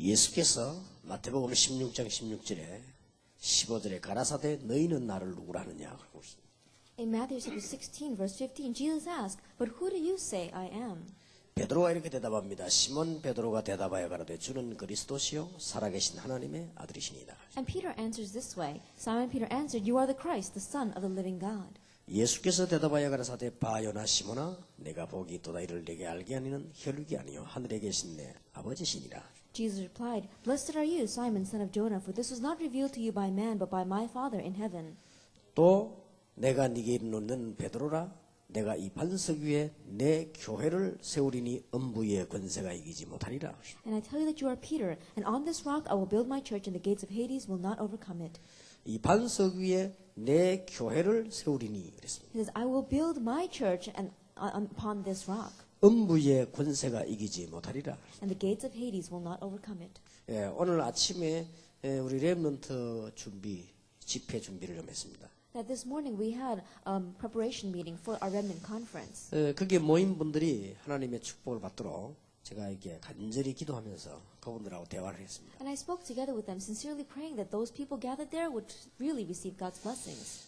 예수께서 마태복음 16장 16절에 15절에 가라사대 너희는 나를 누구라 하느냐 하고 있습니다. In Matthew chapter 16, verse 15, Jesus asked, "But who do you say I am?" 베드로가 이렇게 대답합니다. 시몬 베드로가 대답하여 가라되 주는 그리스도시요 살아계신 하나님의 아들이시니이다. And Peter answers this way. Simon Peter answered, "You are the Christ, the Son of the living God." 예수께서 대답하여 가라사대 바요나 시몬아 내가 복이 있도다 이를 내게 알게 하니는 혈육이 아니요 하늘에 계신 내 아버지시니라. Jesus replied, "Blessed are you, Simon, son of Jonah, for this was not revealed to you by man, but by my Father in heaven." 또 내가 네게 이르노는 베드로라 내가 이 반석 위에 내 교회를 세우리니 음부의 권세가 이기지 못하리라. And I tell you that you are Peter, and on this rock I will build my church, and the gates of Hades will not overcome it. 이 반석 위에 내 교회를 세우리니 그랬습니다. He says, "I will build my church and upon this rock, 음부의 권세가 이기지 못하리라. and the gates of Hades will not overcome it." 예, 오늘 아침에 우리 렘넌트 준비 집회 준비를 좀 했습니다. That this morning we had preparation meeting for our remnant conference. 그게 모인 분들이 하나님의 축복을 받도록 제가 이렇게 간절히 기도하면서 그분들하고 대화를 했습니다. And I spoke together with them, sincerely praying that those people gathered there would really receive God's blessings.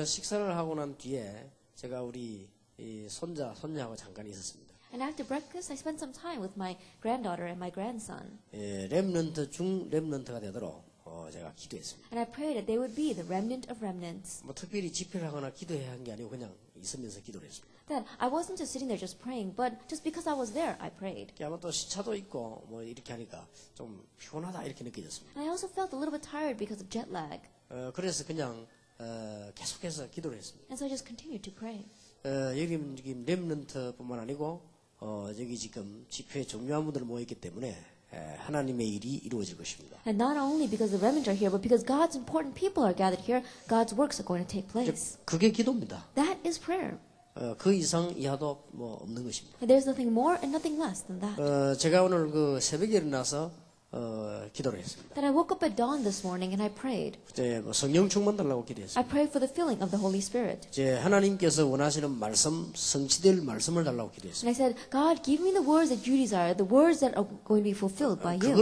식사를 하고 난 뒤에 제가 우리 이 손자하고 잠깐 있었습니다. And after breakfast, I spent some time with my granddaughter and my grandson. 렘넌트 중 렘넌트가 되도록 제가 기도했습니다. And I prayed that they would be the remnant of remnants. 뭐 특별히 집회를 하거나 기도해야 한 게 아니고 그냥 있으면서 기도를 했습니다. That I wasn't just sitting there just praying, but just because I was there, I prayed. 아마 또 시차도 있고 뭐 이렇게 하니까 좀 피곤하다 이렇게 느껴졌습니다. And I also felt a little bit tired because of jet lag. 그래서 그냥 계속해서 기도를 했습니다. And so I just continued to pray. 여기 지금 렘넌트뿐만 아니고 여기 지금 집회에 중요한 분들 모였기 때문에 하나님의 일이 이루어질 것입니다. And not only because the remnant are here, but because God's important people are gathered here, God's works are going to take place. 그게 기도입니다. That is prayer. 그 이상 이하도 뭐 없는 것입니다. And there's nothing more and nothing less than that. 제가 오늘 그 새벽에 일어나서 기도를 했습니다. That I woke up at dawn this morning and I prayed. 이제 뭐 성령 충만 달라고 기도했습니다. I prayed for the filling of the Holy Spirit. 이제 하나님께서 원하시는 말씀, 성취될 말씀을 달라고 And 기도했습니다. I said, "God, give me the words that you desire, the words that are going to be fulfilled by you."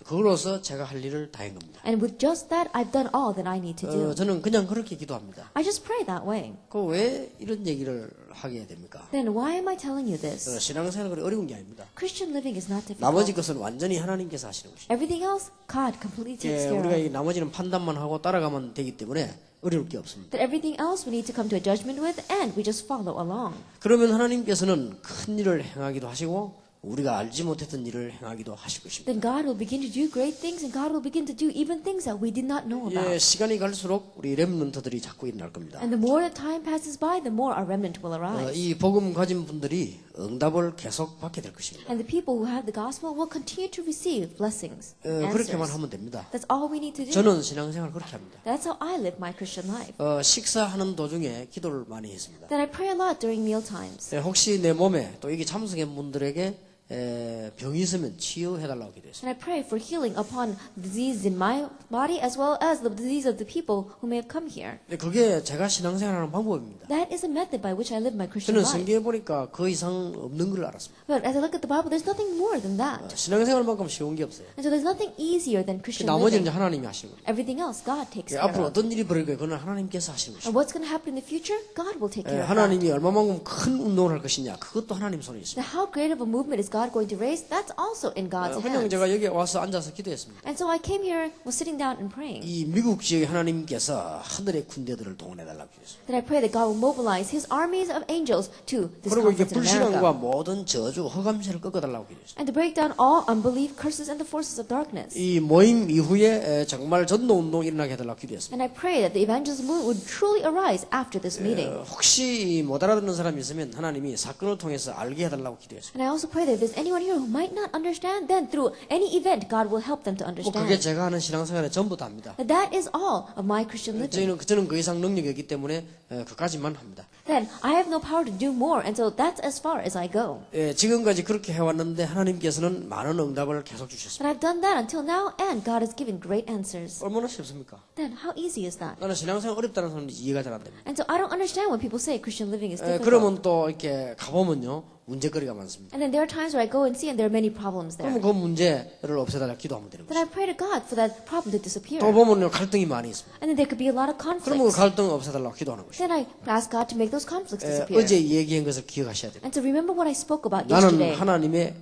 그거로서 제가 할 일을 다 한 겁니다. And with just that, I've done all that I need to do. 저는 그냥 그렇게 기도합니다. I just pray that way. 그 왜 이런 얘기를 하게 됩니까? Then why am I telling you this? 신앙생활이 어려운 게 아닙니다. Christian living is not 나머지 difficult. 것은 완전히 하나님께서 하시는 것입니다. Everything else, God completely takes care 우리가 of. 이 나머지는 판단만 하고 따라가면 되기 때문에 어려울 게 없습니다. That everything else we need to come to a judgment with, and we just follow along. 그러면 하나님께서는 큰 일을 행하기도 하시고 우리가 알지 못했던 일을 행하기도 하실 것입니다. Then God will begin to do great things, and God will begin to do even things that we did not know about. 시간이 갈수록 우리 렘넌트들이 자꾸 일어날 겁니다. And the more that time passes by, the more our remnant will arise. 이 복음 가진 분들이 응답을 계속 받게 될 것입니다. And the people who have the gospel will continue to receive blessings. 그렇게만 answers. 하면 됩니다. That's all we need to do. 저는 신앙생활 그렇게 합니다. That's how I live my Christian life. 식사하는 도중에 기도를 많이 했습니다. That I pray a lot during meal times. 혹시 내 몸에 또 여기 참석한 분들에게 병이 있으면 치유해달라고 기도했습니다. And I pray for healing upon disease in my body as well as the disease of the people who may have come here. 그게 제가 신앙생활하는 방법입니다. That is a method by which I live my Christian 저는 life. 성경에 보니까 그 이상 없는 걸 알았습니다. But as I look at the Bible, there's nothing more than that. 신앙생활만큼 쉬운 게 없어요. And so there's nothing easier than Christian 나머지는 이제 living. 하나님이 하시는 거예요. Everything else, God takes care 앞으로 of. 어떤 일이 벌어질 거예요. 그건 하나님께서 하시는 것입니다. And what's going to happen in the future, God will take care of that. 하나님이 얼마만큼 큰 운동을 할 것이냐 그것도 하나님 손에 있습니다. Now, how great of a movement is God going to raise? That's also in God's 그냥 hands. 제가 여기 와서 앉아서 기도했습니다. And so I came here, was sitting down and praying. 이 미국 지역에 하나님께서 하늘의 군대들을 동원해달라고 기도했습니다. That I pray that God will mobilize His armies of angels to this 그리고 이게 conference in 불신앙과 America. 모든 저주 허감세를 꺾어달라고 기도했습니다. And to break down all unbelief, curses, and the forces of darkness. 이 모임 이후에 정말 전도운동이 일어나게 해달라고 기도했습니다. And I pray that the evangelism movement would truly arise after this meeting. 혹시 못 알아듣는 사람이 있으면 하나님이 사건을 통해서 알게 해달라고 기도했습니다. And I also pray that if there's anyone here who might not understand, then through any event, God will help them to 그게 understand. 제가 하는 신앙생활의 전부 다입니다. That is all of my Christian living. 저는 그 이상 능력이 없기 때문에 그까지만 합니다. Then I have no power to do more, and so that's as far as I go. 지금까지 그렇게 해왔는데 하나님께서는 많은 응답을 계속 주셨습니다. And I've done that until now, and God has given great answers. 얼마나 쉽습니까? Then how easy is that? 나는 신앙생활 어렵다는 사람은 이해가 잘 안 됩니다. And so I don't understand when people say Christian living is difficult. 그러면 또 이렇게 가보면요, 문제거리가 많습니다. And then there are times where I go and see and there are many problems there. 그러면 그 문제를 없애달라 기도하면 되는 Then 거죠. I pray to God for that problem to disappear. 또 보면 갈등이 많이 있습니다. And then there could be a lot of 그러면 그 conflicts. 갈등 없애달라고 기도하는 것이죠. Then I ask God to make those conflicts disappear. 어제 얘기한 것을 기억하셔야 됩니다. And to remember what I spoke about 나는 yesterday. 하나님의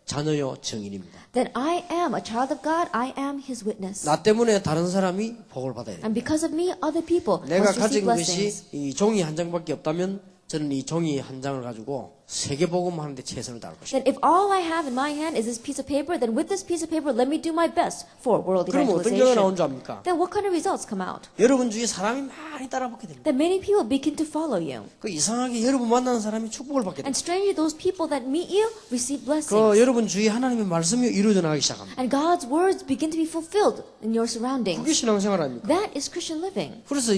자녀요 증인입니다. That I am a child of God, I am His witness. 나 때문에 다른 사람이 복을 받아야 돼요. And because of me, other people 내가 must receive 가진 것이 blessings. 이 종이 한 장밖에 없다면 저는 이 종이 한 장을 가지고 세계 복음 하는데 최선을 다할 것입니다. That if all I have in my hand is this piece of paper, then with this piece of paper, let me do my best for world 그럼 어떤 결과가 나온 evangelization. 줄 압니까? Then what kind of results come out? 여러분 주위에 사람이 많이 따라붙게 됩니다. That many people begin to follow you. 그 이상하게 여러분 만나는 사람이 축복을 받게 And 됩니다. strangely, those people that meet you receive blessings. 그 여러분 주위에 하나님의 말씀이 이루어져 나가기 시작합니다. And God's words begin to be fulfilled in your surroundings. 그게 신앙생활 아닙니까? That is Christian living. 그래서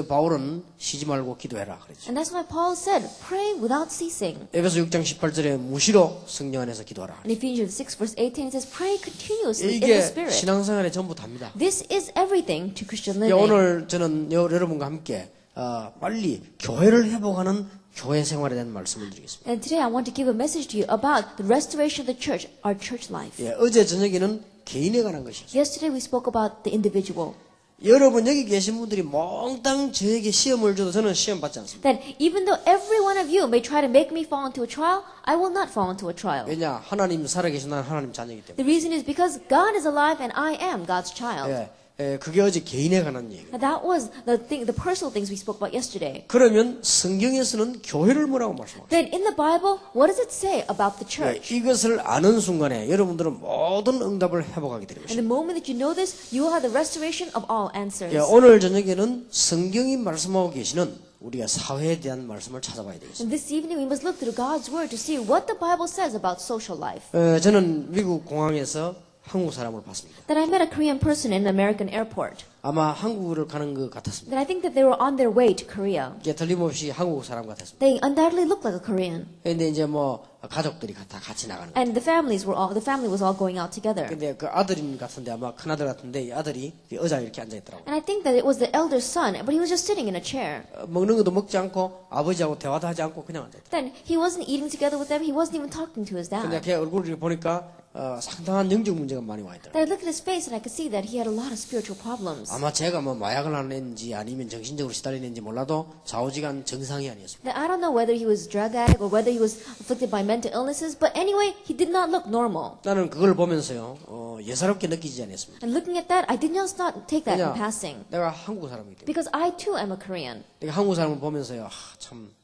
바울은 쉬지 말고 기도해라 그랬죠. And that's why Paul said, pray without ceasing. 에베소 6장 18절에 무시로 성령 안에서 기도하라. In Ephesians 6 verse 18 it says, pray continuously in the 이게 Spirit. 신앙생활의 전부 답니다. This is everything to Christian living. 오늘 저는 여러분과 함께 빨리 교회를 회복하는 교회 생활에 대한 말씀을 드리겠습니다. And today I want to give a message to you about the restoration of the church, our church life. 어제 저녁에는 개인에 관한 것이었어요. Yesterday we spoke about the individual. 여러분 여기 계신 분들이 몽땅 저에게 시험을 줘도 저는 시험 받지 않습니다. That even though every one of you may try to make me fall into a trial, I will not fall into a trial. 왜냐? 하나님 살아계신 나는 하나님 자녀이기 때문에. The reason is because God is alive and I am God's child. 그게 어제 개인에 관한 얘기예요. And that was the personal things we spoke about yesterday. 그러면 성경에서는 교회를 뭐라고 말씀합니까? Then in the Bible, what does it say about the church? 이것을 아는 순간에 여러분들은 모든 응답을 회복하게 되는 And the 것입니다. moment that you know this, you will have the restoration of all answers. 오늘 저녁에는 성경이 말씀하고 계시는 우리가 사회에 대한 말씀을 찾아봐야 되겠습니다. And this evening we must look through God's Word to see what the Bible says about social life. 저는 미국 공항에서 한국 사람을 봤습니다. That I met a Korean person in an American airport. 아마 한국을 가는 것 같았습니다. That I think that they were on their way to Korea. 이게 틀림없이 한국 사람 같았습니다. They undoubtedly looked like a Korean. 근데 이제 가족들이 다 같이 나가는 거예요. And the family was all going out together. 근데 그 아들인 같은데 아마 큰 아들 같은데 이 아들이 의자에 이렇게 앉아 있더라고요. And I think that it was the elder son, but he was just sitting in a chair. 먹는 것도 먹지 않고 아버지하고 대화도 하지 않고 그냥 앉아 있더라고요. Then he wasn't eating together with them. He wasn't even talking to his 근데 dad. 걔 얼굴을 보니까 상당한 영적 문제가 많이 와 있더라고요. Then I looked at his face and I could see that he had a lot of spiritual problems. 아마 제가 마약을 하는지 아니면 정신적으로 시달리는지 몰라도 좌우지간 정상이 아니었습니다. That I don't know whether he was a drug addict or whether he was afflicted by mental illnesses, but anyway, he did not look normal. 나는 그걸 보면서요 예사롭게 느끼지 않았습니다. And looking at that, I did not take that in 왜냐 passing. 내가 한국 사람이기 때문에 Because I too am a Korean. 내가 한국 사람을 보면서요 참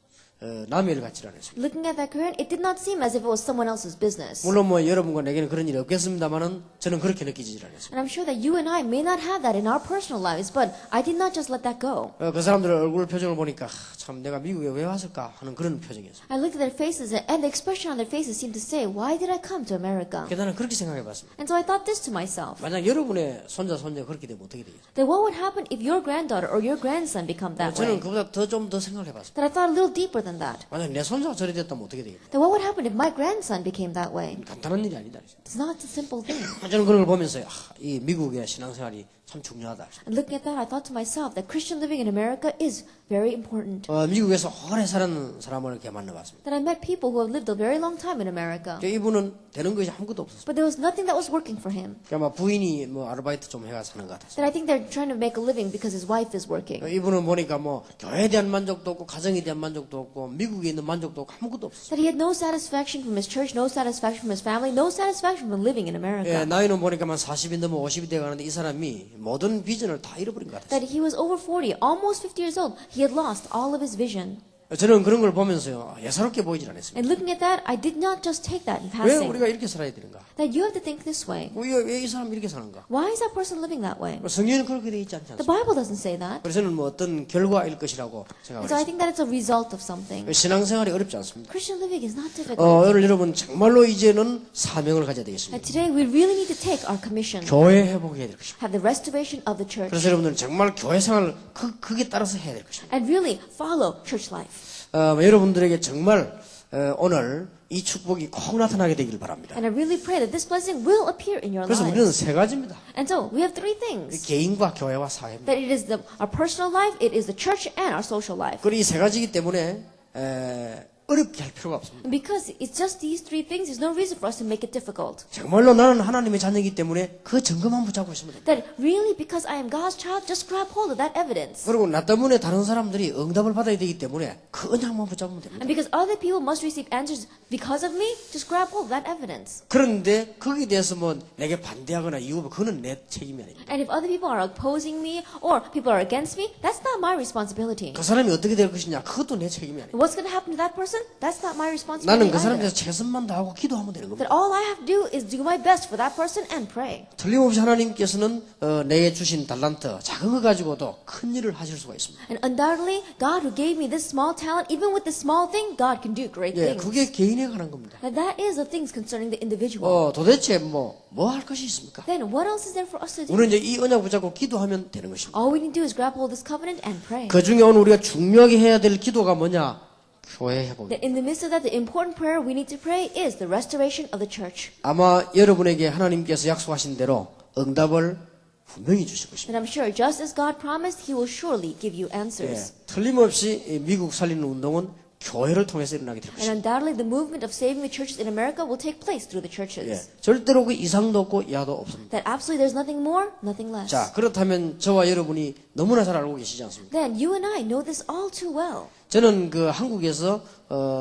남의 일 같지 않았습니다. Looking at that Korean, it did not seem as if it was someone else's business. 물론 여러분과 내게는 그런 일이 없겠습니다만은 저는 그렇게 느끼지 않았습니다. And I'm sure that you and I may not have that in our personal lives, but I did not just let that go. 그 사람들의 얼굴 표정을 보니까 참 내가 미국에 왜 왔을까 하는 그런 표정이었어요. I looked at their faces, and the expression on their faces seemed to say, why did I come to America? 그래서 나는 그렇게 생각해봤습니다. And so I thought this to myself. 만약 여러분의 손자 그렇게 되면 어떻게 되겠어요? Then what would happen if your granddaughter or your grandson become that 저는 way? 그보다 좀 더 생각해봤습니다. That I thought a little deeper than that. 만약 내 손자가 저리 됐다면 어떻게 되겠냐? Then what would happen if my grandson became that way? 간단한 일이 아니다. It's not a simple thing. 저는 그런 걸 보면서 이 미국의 신앙생활이 참 중요하다. And looking at that, I thought to myself that Christian living in America is very important. 미국에서 오래 사는 사람을 이렇게 만나봤습니다. That I met people who have lived a very long time in America. 이분은 되는 것이 아무것도 없었어요. But there was nothing that was working for him. 그러니까 부인이 아르바이트 좀 해가 사는 것 같았어요. That I think they're trying to make a living because his wife is working. 이분은 보니까 교회에 대한 만족도 없고 가정에 대한 만족도 없고 미국에 있는 만족도 없고 아무것도 없었어요. That he had no satisfaction from his church, no satisfaction from his family, no satisfaction from living in America. 나이는 보니까 40이 넘어 50이 돼가는데 이 사람이 모든 비전을 다 잃어버린 것 같았어요. That he was over 40, almost 50 years old. He had lost all of his vision. 저는 그런 걸 보면서요 예사롭게 보이질 않았습니다. And looking at that, I did not just take that in 왜 passing. 우리가 이렇게 살아야 되는가? That you have to think this way. 왜 이 사람이 이렇게 사는가? Why is that person living that way? 성경에는 그렇게 되어 있지 않지 The 않습니까? Bible doesn't say that. 그래서 저는 어떤 결과일 것이라고 생각을 And so I 했습니다. think that it's a result of something. 신앙생활이 어렵지 않습니다. Christian living is not difficult. 오늘 여러분 정말로 이제는 사명을 가져야 되겠습니다. And today we really need to take our commission. 교회 회복해야 될 것입니다. Have the restoration of the church. 그래서 여러분들은 정말 교회 생활을 그게 따라서 해야 될 것입니다. And really follow church life. 여러분들에게 정말 오늘 이 축복이 꼭 나타나게 되길 바랍니다. And I really pray that this blessing will appear in your 그래서 우리는 lives. 세 가지입니다. And so we have three things. 개인과 교회와 사회입니다. That it is our personal life, it is the church, and our social life. 그리고 이 세 가지이기 때문에 어렵게 할 필요가 없습니다. Because it's just these three things, there's no reason for us to make it difficult. 정말로 나는 하나님의 자녀이기 때문에 그 증거만 붙잡고 있으면 됩니다. That really, because I am God's child, just grab hold of that evidence. 그리고 나 때문에 다른 사람들이 응답을 받아야 되기 때문에 그 언약만 붙잡으면 됩니다. And because other people must receive answers because of me, just grab hold of that evidence. 그런데 거기에 대해서 뭐 내게 반대하거나 이유가 그거는 내 책임이 아닙니다. And if other people are opposing me or people are against me, that's not my responsibility. 그 사람이 어떻게 될 것이냐 그것도 내 책임이 아닙니다. What's going to happen to that person? That's not my responsibility 나는 그 사람에 either. 대해서 최선만 다하고 기도하면 되는 겁니다. That all I have to do is do my best for that person and pray. 틀림없이 하나님께서는 내게 주신 달란트 작은 거 가지고도 큰 일을 하실 수가 있습니다. And undoubtedly, God who gave me this small talent, even with this small thing, God can do great 예, things. 그게 개인에 관한 겁니다. And that is the things concerning the individual. 도대체 뭐 할 것이 있습니까? Then what else is there for us to do? 우리는 이제 이 언약 붙잡고 기도하면 되는 것입니다. All we need to do is grab hold of this covenant and pray. 그 중에 오늘 우리가 중요하게 해야 될 기도가 뭐냐? 교회 회복입니다. That in the midst of that, the important prayer we need to pray is the restoration of the church. 아마 여러분에게 하나님께서 약속하신 대로 응답을 분명히 주실 것입니다. And I'm sure, just as God promised, He will surely give you answers. 틀림없이 이 미국 살리는 운동은 교회를 통해서 일어나게 될 And 것입니다. undoubtedly, the movement of saving the churches in America will take place through the churches. 절대로 그 이상도 없고 이하도 없습니다. That absolutely there's nothing more, nothing less. 자, 그렇다면 저와 여러분이 너무나 잘 알고 계시지 않습니까? Then you and I know this all too well. 저는 그 한국에서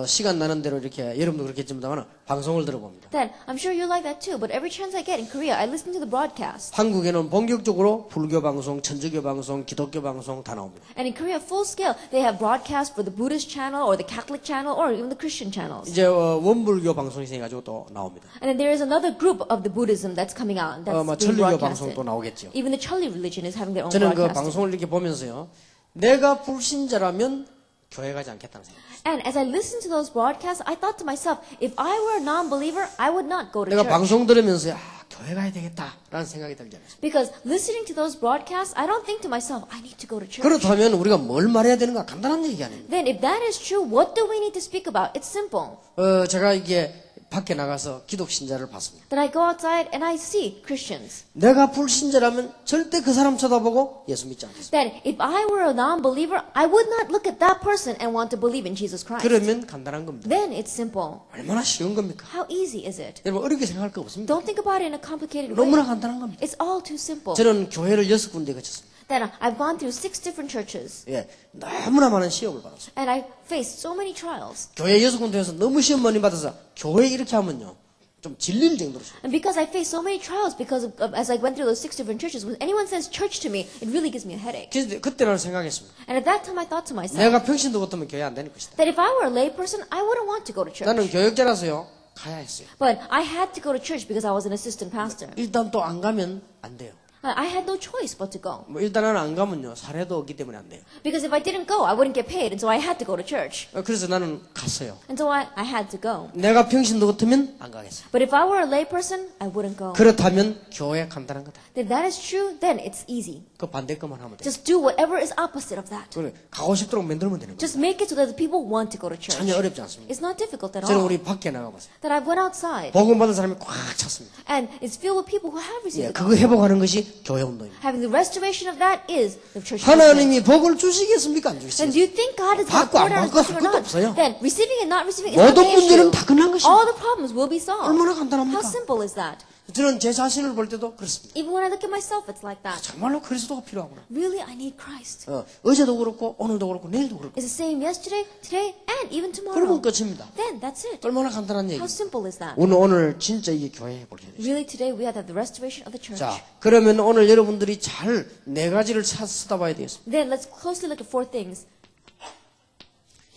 시간 나는 대로 이렇게 여러분도 그렇겠지만 방송을 들어봅니다. Then I'm sure you're like that too. But every chance I get in Korea, I listen to the broadcast. 한국에는 본격적으로 불교 방송, 천주교 방송, 기독교 방송 다 나옵니다. And in Korea, full scale, they have broadcasts for the Buddhist channel or the Catholic channel or even the Christian channels. 이제 원불교 방송이 생겨가지고 또 나옵니다. And then there is another group of the Buddhism that's coming out. That's 뭐 being 천주교 broadcasted. 방송도 나오겠죠. Even the Choli religion is having their own 저는 그 broadcasting. 방송을 이렇게 보면서요, 내가 불신자라면 교회 가지 않겠다는 생각. And as I listened to those broadcasts, I thought to myself, if I were a non-believer, I would not go to 내가 church. 방송 들으면서 교회 가야 되겠다라는 생각이 들지 않습니까? Because listening to those broadcasts, I don't think to myself, I need to go to church. 그렇다면 우리가 뭘 말해야 되는가 간단한 얘기 아닙니다. Then if that is true, what do we need to speak about? It's simple. 제가 이게 밖에 나가서 기독 신자를 봤습니다. Then I go outside and I see Christians. 내가 불신자라면 절대 그 사람 쳐다보고 예수 믿지 않겠습니다. That if I were a non-believer, I would not look at that person and want to believe in Jesus Christ. 그러면 간단한 겁니다. Then it's simple. 얼마나 쉬운 겁니까? How easy is it? 여러분 어렵게 생각할 거 없습니다. Don't think about it in a complicated way. 너무나 간단한 겁니다. It's all too simple. 저는 교회를 6군데 거쳤습니다. Then I've gone through 6 different churches. 너무나 많은 시험을 받았어요. And I faced so many trials. 교회 6군데에서 너무 시험 많이 받아서 교회 이렇게 하면요. 좀 질릴 정도로. And because I faced so many trials because of as I went through those 6 different churches, when anyone says church to me, it really gives me a headache. 그래서 그때는 생각했습니다. And at that time I thought to myself 내가 평신도 같으면 교회 안 되는 것이다. that if I were a lay person, I wouldn't want to go to church. 나는 교역자라서요. 가야 했어요. But I had to go to church because I was an assistant pastor. 일단 또 안 가면 안 돼요. I had no choice but to go. 뭐 일단은 안 가면요. 사례도 없기 때문에 안 돼요. Because if I didn't go, I wouldn't get paid, and so I had to go to church. 그래서 나는 갔어요. And so I had to go. 내가 평신도 같으면 안 가겠어요. But if I were a lay person, I wouldn't go. 그렇다면 교회 간단한 거다. If that is true, then it's easy. 그 반대 것만 하면 돼요. Just do whatever is opposite of that. 그래, 가고 싶도록 만들면 되는 거예요. Just make it so that the people want to go to church. 전혀 어렵지 않습니다. It's not difficult at 저는 all. 우리 밖에 나가봤어요. That I went outside, 복음 받은 사람이 꽉 찼습니다. and it's filled with people who have received the 그거 gospel. 회복하는 것이 교회 운동입니다. Having the restoration of that is the church movement. 하나님이 복을 주시겠습니까? 안 And 주시겠습니까? do you think God is going to 받고 안 pour down 받고 His 할 blessing or 것도 not? 없어요. Then receiving and not receiving is not 모든 the 문제는 issue. 다 끝난 것입니다. All the problems will be solved. 얼마나 How 간단합니까? simple is that? 저는 제 자신을 볼 때도 그렇습니다. Even when I look at myself, it's like that. 정말로 그리스도가 필요하구나. Really, I need Christ. 어제도 그렇고 오늘도 그렇고 내일도 그렇고. It's the same yesterday, today, and even 그러면 tomorrow. 끝입니다. Then that's it. 얼마나 간단한 How 얘기입니다. simple is that? 오늘 진짜 이게 교회 회복을 해야 돼요. Really, today we have to have the restoration of the church. 자, 그러면 오늘 여러분들이 잘 네 가지를 찾아봐야 되겠습니다. Then let's closely look at 4 things.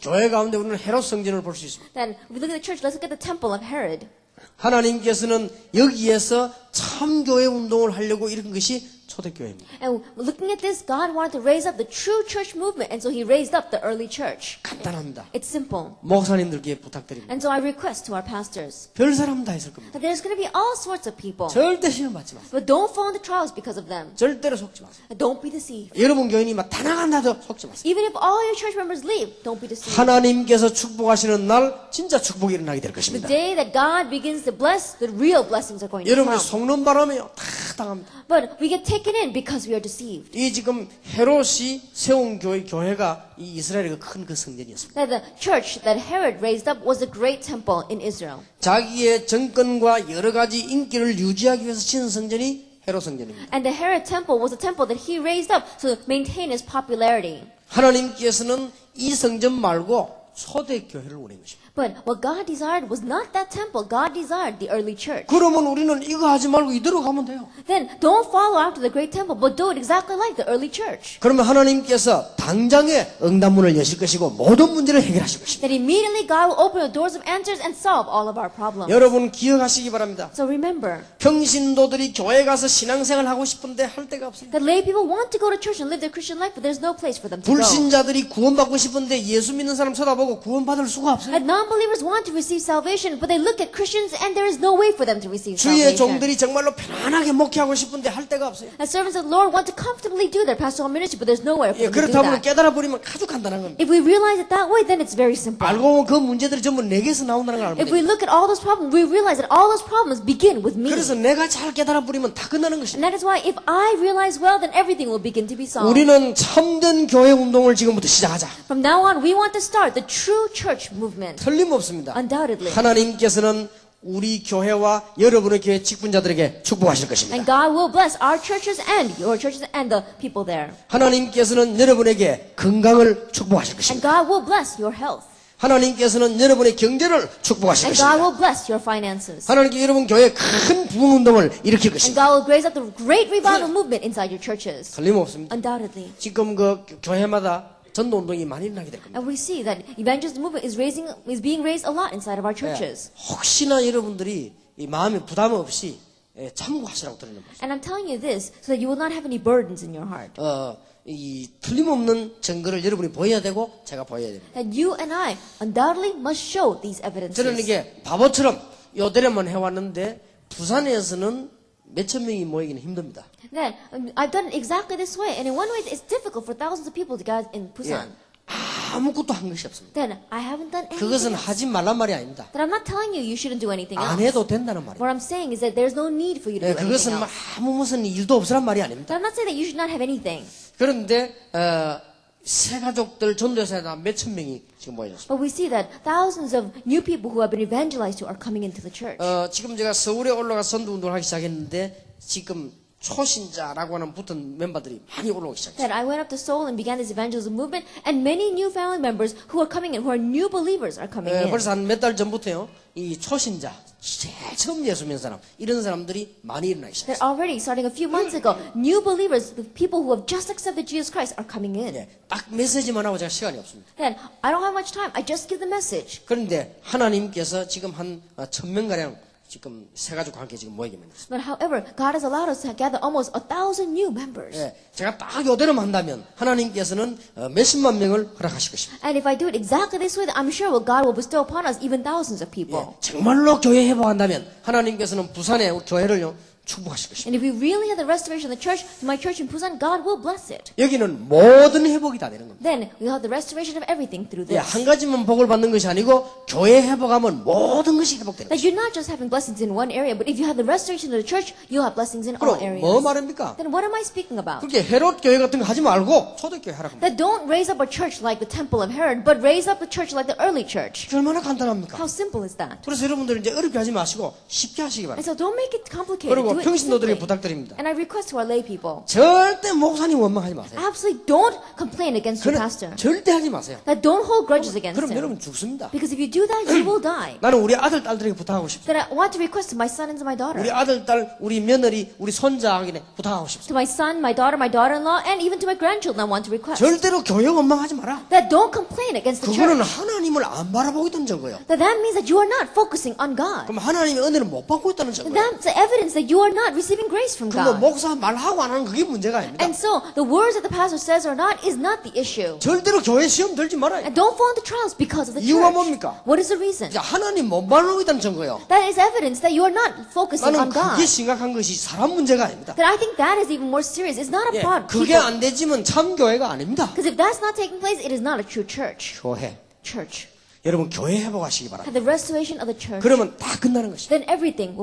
교회 가운데 우리는 헤롯 성전을 볼 수 있습니다. Then, if we look at the church, let's look at the temple of Herod. 하나님께서는 여기에서 참교회 운동을 하려고 이런 것이 초대교회입니다. And looking at this, God wanted to raise up the true church movement, and so He raised up the early church. 간단합니다. It's simple. 목사님들께 부탁드립니다. And so I request to our pastors 별 사람 다 있을 겁니다. that there's going to be all sorts of people. 절대 시험 받지 마세요. But don't fall into trials because of them. 절대로 속지 마세요. Don't be deceived. 여러분 교인이 막 다 나간다도 속지 마세요. Even if all your church members leave, don't be deceived. 하나님께서 축복하시는 날 진짜 축복이 일어나게 될 The 것입니다. day that God begins to bless, the real blessings are going to 여러분이 come. 속는 바람에요. 다 착당합니다. But we get taken in because we are deceived. 이 지금 헤롯이 세운 교회가 이 이스라엘의 큰 그 성전이었습니다. That the church that Herod raised up was a great temple in Israel. 자기의 정권과 여러 가지 인기를 유지하기 위해서 지은 성전이 헤롯 성전입니다. And the Herod temple was a temple that he raised up to maintain his popularity. 하나님께서는 이 성전 말고 초대교회를 원한 것입니다. But what God desired was not that temple. God desired the early church. 그러면 우리는 이거 하지 말고 이대로 가면 돼요. Then don't follow after the great temple, but do it exactly like the early church. 그러면 하나님께서 당장에 응답문을 여실 것이고 모든 문제를 해결하실 것입니다. That immediately God will open the doors of answers and solve all of our problems. 여러분 기억하시기 바랍니다. So remember 평신도들이 교회 가서 신앙생활 하고 싶은데 할 데가 없어요. that lay people want to go to church and live their Christian life, but there's no place for them to go. 불신자들이 구원받고 싶은데 예수 믿는 사람 쳐다보고 구원받을 수가 없어요. That non-believers want to receive salvation, but they look at Christians and there is no way for them to receive 주의 salvation. 종들이 정말로 편안하게 목회하고 싶은데 할 데가 없어요. As servants of the Lord want to comfortably do their pastoral ministry, but there's nowhere for 예, them to do 그렇다면 that. 깨달아 버리면 아주 간단한 겁니다. If we realize it that way, then it's very simple. 알고 보면 그 문제들이 전부 내게서 나온다는 걸 알면 If we 돼요. look at all those problems, we realize that all those problems begin with me. 그래서 내가 잘 깨달아 버리면 다 끝나는 And 것입니다. that is why if I realize well, then everything will begin to be solved. 우리는 참된 교회 운동을 지금부터 시작하자. From now on, we want to start the true church movement. 틀림없습니다. Undoubtedly. 하나님께서는 우리 교회와 여러분의 교회 직분자들에게 축복하실 것입니다. And God will bless our churches and your churches and the people there. 하나님께서는 여러분에게 건강을 축복하실 And 것입니다. God will bless your health. 하나님께서는 여러분의 경제를 축복하실 And God 것입니다. will bless your finances. 하나님께 여러분 교회에 큰 부흥 운동을 일으킬 And 것입니다. God will raise up the great revival movement inside your churches. 틀림없습니다. Undoubtedly. 지금 그 교회마다 전도 운동이 많이 일어나게 될 겁니다. And we see that evangelism movement is being raised a lot inside of our churches. 혹시나 여러분들이 이 마음에 부담 없이 참고하시라고 드리는 말씀. And I'm telling you this so that you will not have any burdens in your heart. 이 틀림없는 증거를 여러분이 보여야 되고 제가 보여야 됩니다. That you and I undoubtedly must show these 저는 evidences. 이게 바보처럼 요대로만 해왔는데 부산에서는 몇천 명이 모이기는 힘듭니다. Then I've done it exactly this way, and in one way it's difficult for thousands of people to gather in 예. Busan. 아무것도 한 것이 없습니다. Then I haven't done 그것은 anything else. 하지 말란 말이 아닙니다. Then I'm not telling you you shouldn't do anything 안 else. 해도 된다는 말입니다. What I'm saying is that there's no need for you to 예, do anything 그것은 else. 아무 무슨 일도 없으란 말이 아닙니다. But I'm not saying that you should not have anything. 그런데 새 가족들 전도사에다 몇천 명이 지금 모여졌습니다. But we see that thousands of new people who have been evangelized to are coming into the church. 지금 제가 서울에 올라가서 선도 운동을 하기 시작했는데 지금 초신자라고 하는 붙은 멤버들이 많이 올라오기 시작했어요. That I went up to Seoul and began this evangelism movement, and many new family members who are coming in, who are new believers, are coming in. 벌써 한 몇 달 전부터요. 이 초신자, 제일 처음 예수 믿는 사람, 이런 사람들이 많이 일어나기 That 시작했어요. already, starting a few months ago, new believers, the people who have just accepted Jesus Christ, are coming in. 예, 딱 메시지만 하고 제가 시간이 없습니다. Then I don't have much time. I just give the message. 그런데 하나님께서 지금 한 1,000명 가량 지금 새 가족과 함께 지금 모이게 만들었습니다. But however, God has allowed us to gather almost 1,000 new members. 예, 제가 딱 요대로만 한다면 하나님께서는 몇십만 명을 허락하실 것입니다. And if I do it exactly this way, then I'm sure God will bestow upon us even thousands of 예, people. 정말로 교회 회복한다면 하나님께서는 부산에 우리 교회를요 축복하실 것입니다. And if we really have the restoration of the church, my church in Busan, God will bless it. 여기는 모든 회복이 다 되는 겁니다. Then we'll have the restoration of everything through 예, this. 한 가지만 복을 받는 것이 아니고 교회 회복하면 모든 것이 회복되는 That 것입니다. you're not just having blessings in one area, but if you have the restoration of the church, you'll have blessings in all 그럼 areas. 뭐 말입니까? Then what am I speaking about? 그렇게 헤롯 교회 같은 거 하지 말고 초대교회 하라고 합니다. That don't raise up a church like the temple of Herod, but raise up a church like the early church. 그게 얼마나 간단합니까? How simple is that? 그래서 여러분들 이제 어렵게 하지 마시고 쉽게 하시기 And 바랍니다. so don't make it complicated. 그리고 Do it 평신도들에게 simply. 부탁드립니다. And I request to our lay people, 절대 목사님 원망하지 마세요. absolutely don't complain against your 그는 pastor. 절대 하지 마세요. That don't hold grudges against 그럼 him. 여러분 죽습니다. Because if you do that, you will die. 나는 우리 아들, 딸들에게 부탁하고 싶습니다. That I want to request to my son and to my daughter. 우리 아들, 딸, 우리 며느리, 우리 손자에게 부탁하고 싶습니다. To my son, my daughter, my daughter-in-law, and even to my grandchildren, I want to request. 절대로 교회 원망하지 마라. That don't complain against the 그거는 church. 하나님을 안 바라보고 있다는 증거예요. That means that you are not focusing on God. 그럼 하나님의 은혜를 못 받고 있다는 증거예요. That's the evidence that you are not receiving grace from 그거 God. 목사 말하고 안 하는 그게 문제가 아닙니다. And so, the words that the pastor says or not is not the issue. 절대로 교회 시험 들지 말아요. And don't fall into trials because of the 이유가 church. 뭡니까? What is the reason? 이제 하나님 못 바라보고 있다는 증거예요. That is evidence that you are not focusing 나는 on God. 그게 심각한 것이 사람 문제가 아닙니다. That I think that is even more serious. It's not 예, about 그게 people. 안 되지면 참 교회가 아닙니다. Because if that's not taking place, it is not a true church. 교회. Church. 여러분 교회 회복하시기 바랍니다. and the restoration of the church, 그러면 다 끝나는 것입니다. then everything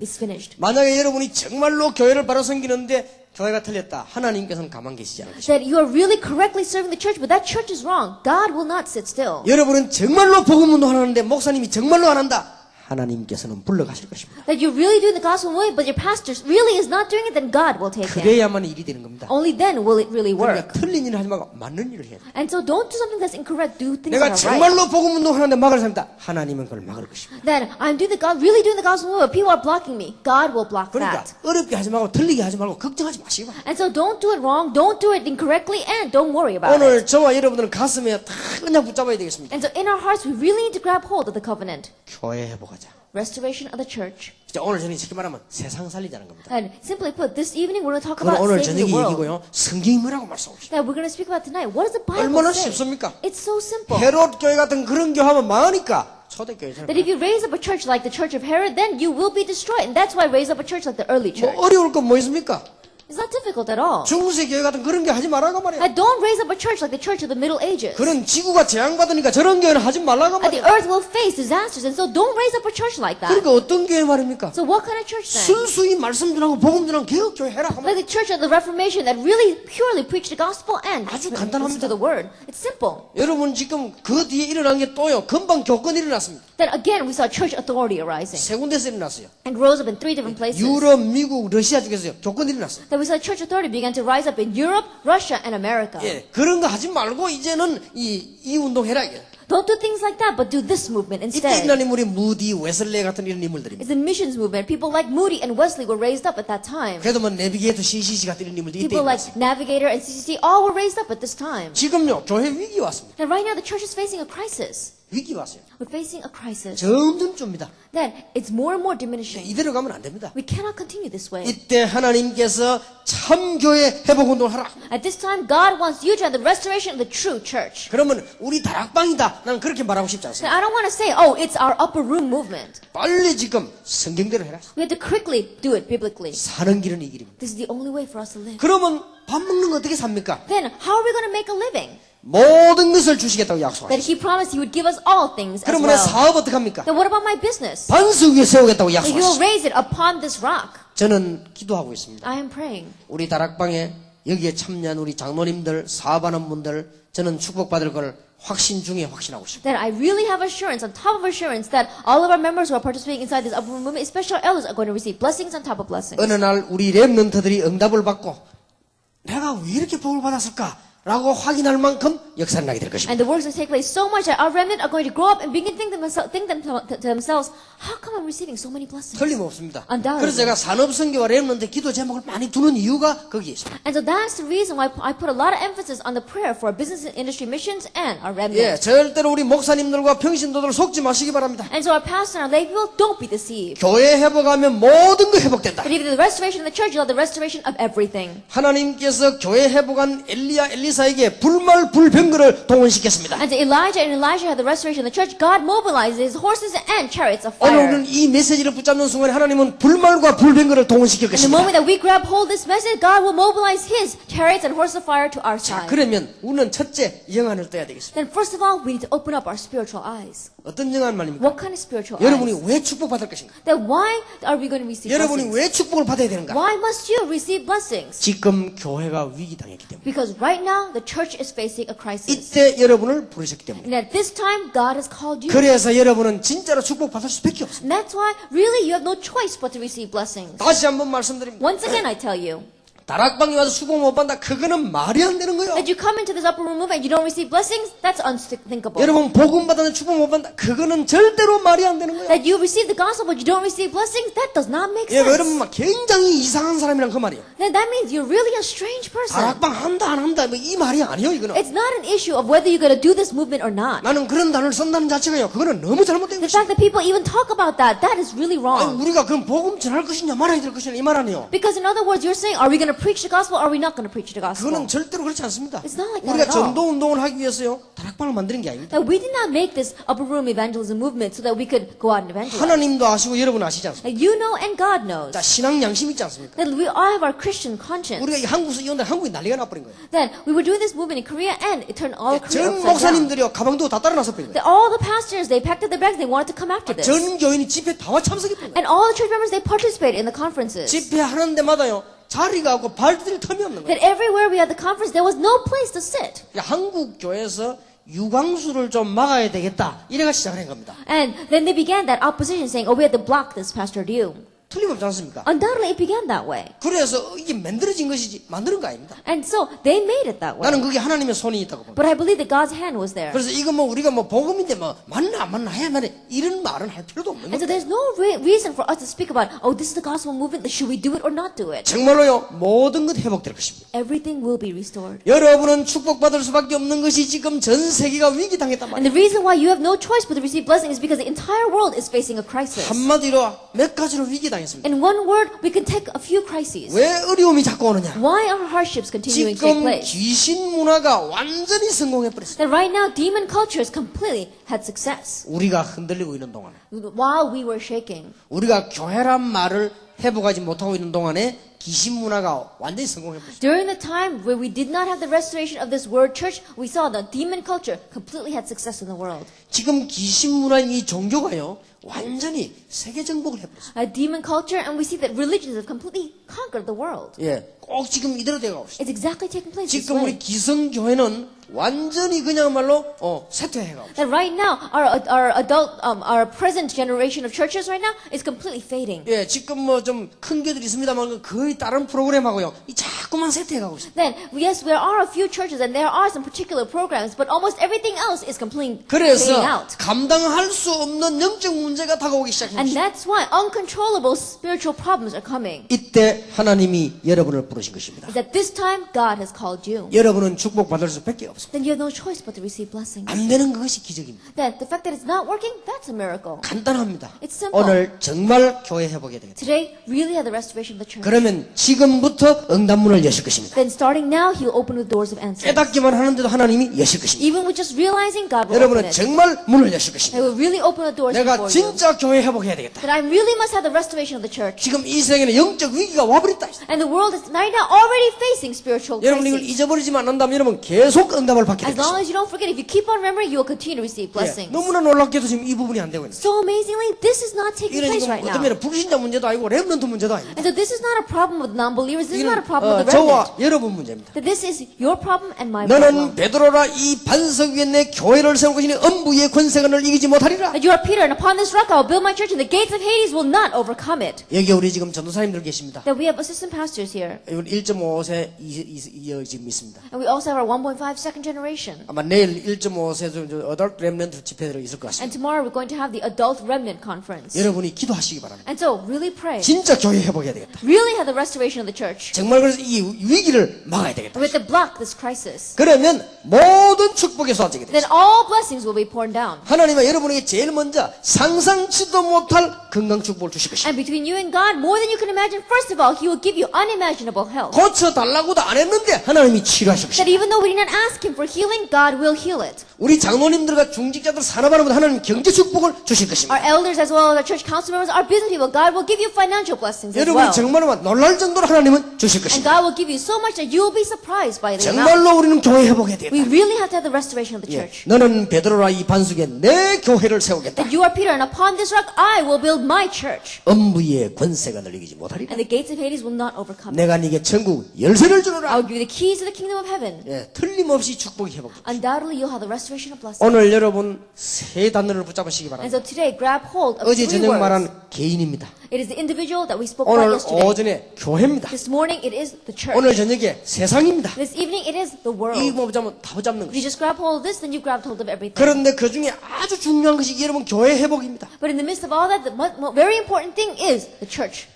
is finished. 만약에 여러분이 정말로 교회를 바로 섬기는데 교회가 틀렸다. 하나님께서는 가만 계시지 않으십니다. That you are really correctly serving the church, but that church is wrong. God will not sit still. 여러분은 정말로 복음 운동하는데 목사님이 정말로 안 한다. 하나님께서는 불러가실 것입니다. That you're really doing the gospel way, but your pastor really is not doing it, then God will take it. 그래야만 일이 되는 겁니다. Only then will it really 그러니까 work. 틀린 일을 하지 말고 맞는 일을 해야 돼. And so don't do something that's incorrect. Do things 내가 that are right. 정말로 복음 운동하는데 막을 사람이다. 하나님은 그걸 막을 것입니다. Then I'm doing really doing the gospel way, but people are blocking me. God will block 그러니까 that. 어렵게 하지 말고 틀리게 하지 말고 걱정하지 마시기 바랍니다. And so don't do it wrong, don't do it incorrectly, and don't worry about it. 오늘 저와 여러분들은 가슴에 다 그냥 붙잡아야 되겠습니다. And so in our hearts, we really need to grab hold of the covenant. 교회 회복하자. Restoration of the church. 진짜 오늘 저녁에 쉽게 말하면 세상 살리자는 겁니다. And simply put, this evening we're going to talk 그건 about 오늘 saving 저녁에 the world. 얘기고요. 성경이 뭐라고 말씀하십시오. That we're going to speak about tonight. What does the Bible 얼마나 say? 쉽습니까? It's so simple. 헤롯 교회 같은 그런 교회하면 망하니까 초대교회처럼. That if you raise up a church like the church of Herod, then you will be destroyed. And that's why raise up a church like the early church. 뭐 어려울 건 뭐 있습니까? It's not difficult at all. 중세 교회 같은 그런 교회 하지 말라고 말이야. And don't raise up a church like the church of the Middle Ages. 그런 지구가 재앙받으니까 저런 교회는 하지 말라고 And the 말이야. earth will face disasters, and so don't raise up a church like that. 그러니까 어떤 교회 말입니까? So what kind of church then? 순수히 말씀 전하고 복음 전하고 개혁교회 해라. 하면 Like the church of the Reformation that really purely preach the gospel and 아주 listen 간단합니다. to the word. It's simple. 여러분 지금 그 뒤에 일어난 게 또요. 금방 교권이 일어났습니다. Then again, we saw church authority arising 세 군데서 일어났어요. and rose up in 3 different places. 유럽, 미국, 러시아 쪽에서요. 교권이 일어났어요. Then we saw church authority began to rise up in Europe, Russia, and America. 예, 그런 거 하지 말고 이제는 이 운동 해라 이게. Don't do things like that, but do this movement 이때 instead. 일어난 인물이 무디, 웨슬레 같은 이런 인물들입니다. It's the missions movement. People like Moody and Wesley were raised up at that time. 그래도 뭐 내비게이터, CCC 같은 이런 인물들이 이때 People like 일어났어요. Navigator and CCC all were raised up at this time. 지금요, 교회 위기 왔습니다. Now right now the church is facing a crisis. 위기 왔어요. We're facing a crisis. 점점 줍니다. Then it's more and more diminishing. 이대로 가면 안 됩니다. We cannot continue this way. 이때 하나님께서 참 교회 회복 운동을 하라. At this time, God wants you to have the restoration of the true church. 그러면 우리 다락방이다. 나는 그렇게 말하고 싶지 Now, 않습니다. I don't want to say, oh, it's our upper room movement. 빨리 지금 성경대로 해라. We have to quickly do it biblically. 사는 길은 이 길입니다. This is the only way for us to live. 그러면 밥 먹는 거 어떻게 삽니까? Then, how are we going to make a living? 모든 것을 주시겠다고 약속하셨어요. That He promised He would give us all things as 그러면 내 well. 사업 어떻게 합니까? Then what about my business? 반석 위에 세우겠다고 That You will 약속하셨어요. raise it upon this rock. 저는 기도하고 있습니다. I am praying. 우리 다락방에 여기에 참여한 우리 장로님들, 사업하는 분들, 저는 축복받을 걸 확신 중에 확신하고 싶습니다. That I really have assurance on top of assurance that all of our members who are participating inside this upper room movement, especially our elders, are going to receive blessings on top of blessings. 어느 날 우리 렘넌트들이 응답을 받고 내가 왜 이렇게 복을 받았을까? 라고 확인할 만큼 역사를 나게 될 것입니다. And the works will take place so much that our remnant are going to grow up and begin to think to themselves, how come I'm receiving so many blessings? 틀림없습니다. Undoubtedly. 그래서 제가 산업선교와 렘넌트 기도 제목을 많이 두는 이유가 거기에 있습니다. And so that's the reason why I put a lot of emphasis on the prayer for our business and industry missions and our remnant. 예, 절대로 우리 목사님들과 평신도들 속지 마시기 바랍니다. And so our pastor and our lay people, don't be deceived. 교회 회복하면 모든 거 회복된다. But even the restoration of the church, you'll have the restoration of everything. 하나님께서 교회 회복한 엘리야, 엘리사에게 불말 불병거를 동원시켰습니다. And to Elijah and Elisha had the restoration of the church, God mobilized his horses and chariots of 오늘 fire. 우리는 이 메시지를 붙잡는 순간에 하나님은 불말과 불병거를 동원시킬 In the 것입니다. moment that we grab hold of this message, God will mobilize his chariots and horses of fire to our 자, side. 그러면 우리는 첫째 영안을 떠야 되겠습니다. Then first of all, we need to open up our spiritual eyes. 어떤 영안 말입니까? What kind of spiritual 여러분이 eyes? 왜 축복받을 것인가? Then why are we going to receive 여러분이 blessings? 왜 축복을 받아야 되는가? Why must you receive blessings? 지금 교회가 위기당했기 때문에. Because right now, the church is facing a crisis. 이때 여러분을 부르셨기 때문에. And at this time, God has called you. 그래서 여러분은 진짜로 축복받을 수밖에 없습니다. And that's why, really, you have no choice but to receive blessings. 다시 한번 말씀드립니다. Once again, I tell you, 다락방에 와서 축복 못 받는다. 그거는 말이 안 되는 거예요. that you come into this upper room movement and you don't receive blessings, that's unthinkable. 여러분 복음 받는 축복 못 받는다. 그거는 절대로 말이 안 되는 거예요. That you receive the gospel but you don't receive blessings, that does not make 예, sense. 여러분 막 굉장히 이상한 사람이란 그 말이에요. Then that means you're really a strange person. 다락방 한다 안 한다 뭐 이 말이 아니에요. 이거는. It's not an issue of whether you're going to do this movement or not. 나는 그런 단어를 쓴다는 자체가요. 그거는 너무 잘못된 The 것이에요. fact that people even talk about that, that is really 아니, wrong. 우리가 그럼 복음 전할 것이냐 말아야 될 것이냐 이 말 아니에요. Because in other words, you're saying, are we going to going to preach the gospel or are we not going to preach the gospel? 그거는 절대로 그렇지 않습니다. It's not like that 우리가 at all. 전도 운동을 하기 위해서요 다락방을 만드는 게 아닙니다. That we did not make this upper room evangelism movement so that we could go out and evangelize. 하나님도 아시고 여러분 아시지 않습니까? That you know and God knows 자, 신앙 양심 있지 않습니까? that we all have our Christian conscience. 우리가 이 한국에서 이혼데 한국이 난리가 나버린 거예요. Then we were doing this movement in Korea and it turned all Korea 전 upside down. 목사님들이요 가방도 다 따라 나서 버린 거예요. That all the pastors, they packed up their bags, they wanted to come after this. 전 교인이 집회 다 와 참석했던 거예요. And all the church members, they participated in the conferences. 집회 하는 데마다요 자리가 없고 발들일 틈이 없는 거예요. That everywhere we had the conference, there was no place to sit. 한국 교회에서 유광수를 좀 막아야 되겠다 이래가 시작을 한 겁니다. And then they began that opposition saying, oh, we have to block this Pastor Liu. 틀림없지 않습니까? Undoubtedly, it began that way. 그래서 이게 만들어진 것이지 만드는 거 아닙니다. And so they made it that way. 나는 그게 하나님의 손이 있다고 봅니다. But I believe that God's hand was there. 그래서 이거 뭐 우리가 뭐 복음인데 뭐 맞나 안 맞나 해야만 해 이런 말은 할 필요도 없는 And so 거예요. there's no reason for us to speak about, oh, this is the gospel movement, should we do it or not do it? 정말로요 모든 것 회복될 것입니다. Everything will be restored. 여러분은 축복받을 수밖에 없는 것이 지금 전 세계가 위기 당했단 And 말이에요. the reason why you have no choice but to receive blessing is because the entire world is facing a crisis. 한마디로 몇 가지로 위기 당했습니다. In one word, we can take a few crises. 왜 어려움이 자꾸 오느냐? Why are hardships continuing to take 지금 place? 귀신 문화가 완전히 성공해 버렸어요. That right now, demon culture has completely had success. 우리가 흔들리고 있는 동안에 While we were shaking. 우리가 교회란 말을 회복하지 못하고 있는 동안에 귀신 문화가 완전히 성공해 버렸어요. During the time where we did not have the restoration of this word church, we saw the demon culture completely had success in the world. 지금 귀신 문화인 이 종교가요 완전히 세계 정복을 해버렸어요. A demon culture, and we see that religions have completely conquered the world. 예, 꼭 지금 이대로 되고 있어요. It's exactly taking place this 지금 우리 way. 기성교회는 완전히 그냥말로 쇠퇴해가고 있어요. That right now, our present generation of churches right now is completely fading. 예, 지금 뭐 좀 큰 교들이 있습니다만 거의 다른 프로그램하고요 이 자꾸만 쇠퇴해가고 있어요. Then, yes, there are a few churches and there are some particular programs, but almost everything else is completely fading 그래서 out. 감당할 수 없는 영적 문제가 다가오기 And 시작합니다. that's why uncontrollable spiritual problems are coming. 이때 하나님이 여러분을 부르신 것입니다. Is that this time God has called you. 여러분은 축복받을 수밖에 없습니다. Then you have no choice but to receive blessings. 안 되는 것이 기적입니다. That the fact that it's not working, that's a miracle. 간단합니다. It's simple. 오늘 정말 교회 회복해야 되겠다. Today, really have the restoration of the church. 그러면 지금부터 응답문을 여실 것입니다. Then starting now, He'll open the doors of answers. 깨닫기만 하는데도 하나님이 여실 것입니다. Even with just realizing, God will open 여러분은 it. 정말 문을 여실 He 것입니다. will really open the doors 내가 before you. 진짜 교회 회복해야 되겠다. That I really must have the restoration of the church. 지금 이 세계는 영적 위기가 와버렸다. And the world is right now already facing spiritual 여러분 이걸 crises. 잊어버리지만 않는다면 여러분 계속 응답을 받게 As 될 long 것입니다. as you don't forget, if you keep on remembering, you will continue to receive 예, blessings. 너무나 놀랍게도 지금 이 부분이 안 되고 있는 거예요. So amazingly, this is not taking 이건 place 지금 right 어떤 now. 면에 불신자 문제도 아니고 렘넌트 문제도 아닙니다. And so this is not a problem with non-believers. This is not a problem with 이건 the remnant. 저와 여러분 문제입니다. That this is your problem and my 너는 problem. 베드로라 이 반석 위에 내 교회를 세울 것이니 엄부의 권세관을 이기지 못하리라. That you are Peter, and upon this rock I will build my church, and the gates of Hades will not overcome it. 여기 우리 지금 전도사님들 계십니다. That we have assistant pastors here. 1.5세 지금 있습니다. And we also have our 1.5 second generation. 아마 내일 1.5세 어덜트 렘넌트 집회가 있을 것 And 같습니다. tomorrow we're going to have the adult remnant conference. 여러분이 기도하시기 바랍니다. And so really pray. 진짜 교회 회복해야 되겠다. Really have the restoration of the church. 정말 그래서 이 위기를 막아야 되겠다. We have to block this crisis. 그러면 모든 축복이 쏟아지게 Then 됩니다. all blessings will be poured down. 하나님은 여러분에게 제일 먼저 상상치도 못할 건강 축복을 주실 것입니다. And between you and God, more than you can imagine, first of all, He will give you unimaginable health. 고쳐달라고도 안 했는데 하나님이 치료하실 That 것입니다. even though we did not ask Him for healing, God will heal it. 우리 장로님들과 중직자들 산업하는보다 하나님 경제 축복을 주실 것입니다. Our elders as well as our church council members, our business people, God will give you financial blessings as 여러분이 well. 정말로 놀랄 정도로 하나님은 주실 And 것입니다. God will give you so much that you will be surprised by the amount. 정말로 우리는 교회 회복해야 되겠다. We really have to have the restoration of the 예, church. 너는 베드로라 이 반석에 내 교회를 세우겠다. That you are Peter, and upon this rock I will build my church. 엄부의 권세가 늘리지 못하리라. And the gates of Hades will not overcome it. 내가 네게 천국 열쇠를 I 주노라. will give you the keys to the kingdom of heaven. 예, 틀림없이 축복이 회복됩니다. Undoubtedly you'll have the restoration of blessings. 오늘 여러분 세 단어를 붙잡으시기 And 바랍니다. so today, grab hold of 어제 three 저녁 words. 말한 개인입니다. It is the individual that we spoke about 오늘 yesterday. 오전에 교회입니다. This morning, it is the church. 오늘 저녁에 세상입니다. This evening, it is the world. 이 뭐 잡으면 다 잡는 If you 것이죠. just grab hold of this, then you grabbed hold of everything. 그런데 그 중에 아주 중요한 것이 여러분 교회 회복입니다. But in the midst of all that, the very important thing is the church.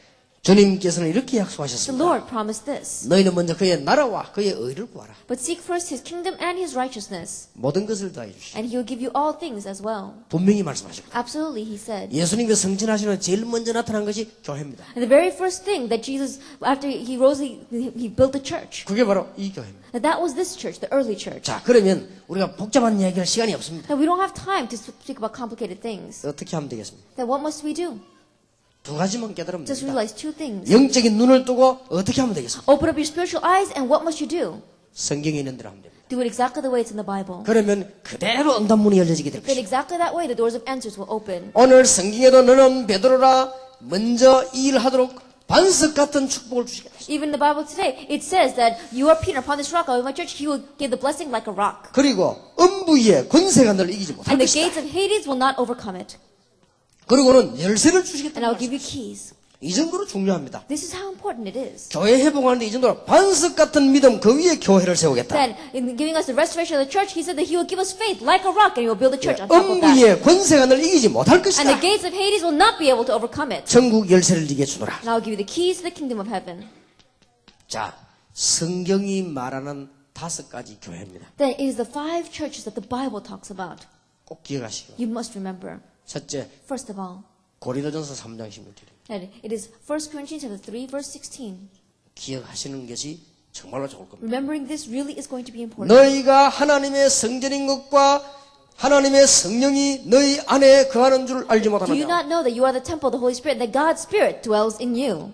주님께서는 이렇게 The 약속하셨습니다. Lord promised this. 너희는 먼저 그의 나라와 그의 의를 구하라. But seek first his kingdom and his righteousness, 모든 것을 더해 주시오. and he will give you all things as well. 분명히 말씀하셨고 Absolutely, he said. 예수님이 승천하시는 제일 먼저 나타난 것이 교회입니다. And the very first thing that Jesus, after he rose, he built the church. 그게 바로 이 교회입니다. And that was this church, the early church. 자, 그러면 우리가 복잡한 이야기할 시간이 없습니다. Now we don't have time to speak about complicated things. 어떻게 하면 되겠습니까? Then what must we do? 두 가지만 깨달으면 Just 됩니다. realize two things. 영적인 눈을 뜨고 어떻게 하면 되겠습니까? Open up your spiritual eyes, and what must you do? 성경에 있는 대로 하면 됩니다. Do it exactly the way it's in the Bible. 그러면 그대로 응답문이 열려지게 될 Then 것입니다. exactly that way, the doors of answers will open. 오늘 성경에도 너는 베드로라 먼저 이 일하도록 반석 같은 축복을 주시겠다. Even in the Bible today, it says that you are Peter upon this rock of my church. He will give the blessing like a rock. 그리고 음부의 권세가 너를 이기지 못할 And the 것이다. gates of Hades will not overcome it. 그리고는 열쇠를 And 주시겠다. I'll give you keys. 이 정도로 중요합니다. This is how important it is. 교회 회복하는데 이 정도로 반석 같은 믿음 그 위에 교회를 세우겠다. Then, in giving us the restoration of the church, he said that he will give us faith like a rock, and he will build a church on top of that. 음부의 권세가 너를 이기지 못할 And the 것이다. gates of Hades will not be able to overcome it. 천국 열쇠를 네게 주노라. And I'll give you the keys to the kingdom of heaven. 자, 성경이 말하는 5가지 교회입니다. Then it is the 5 churches that the Bible talks about. 꼭 기억하시고. You must remember. 첫째, First of all, 고린도전서 3장 16절. that it is 1 Corinthians chapter 3, verse 16. 기억하시는 것이 정말로 좋을 겁니다. Remembering this really is going to be important. 너희가 하나님의 성전인 것과 하나님의 성령이 너희 안에 거하는 줄 알지 Do you 못하느냐? not know that you are the temple of the Holy Spirit, that God's Spirit dwells in you?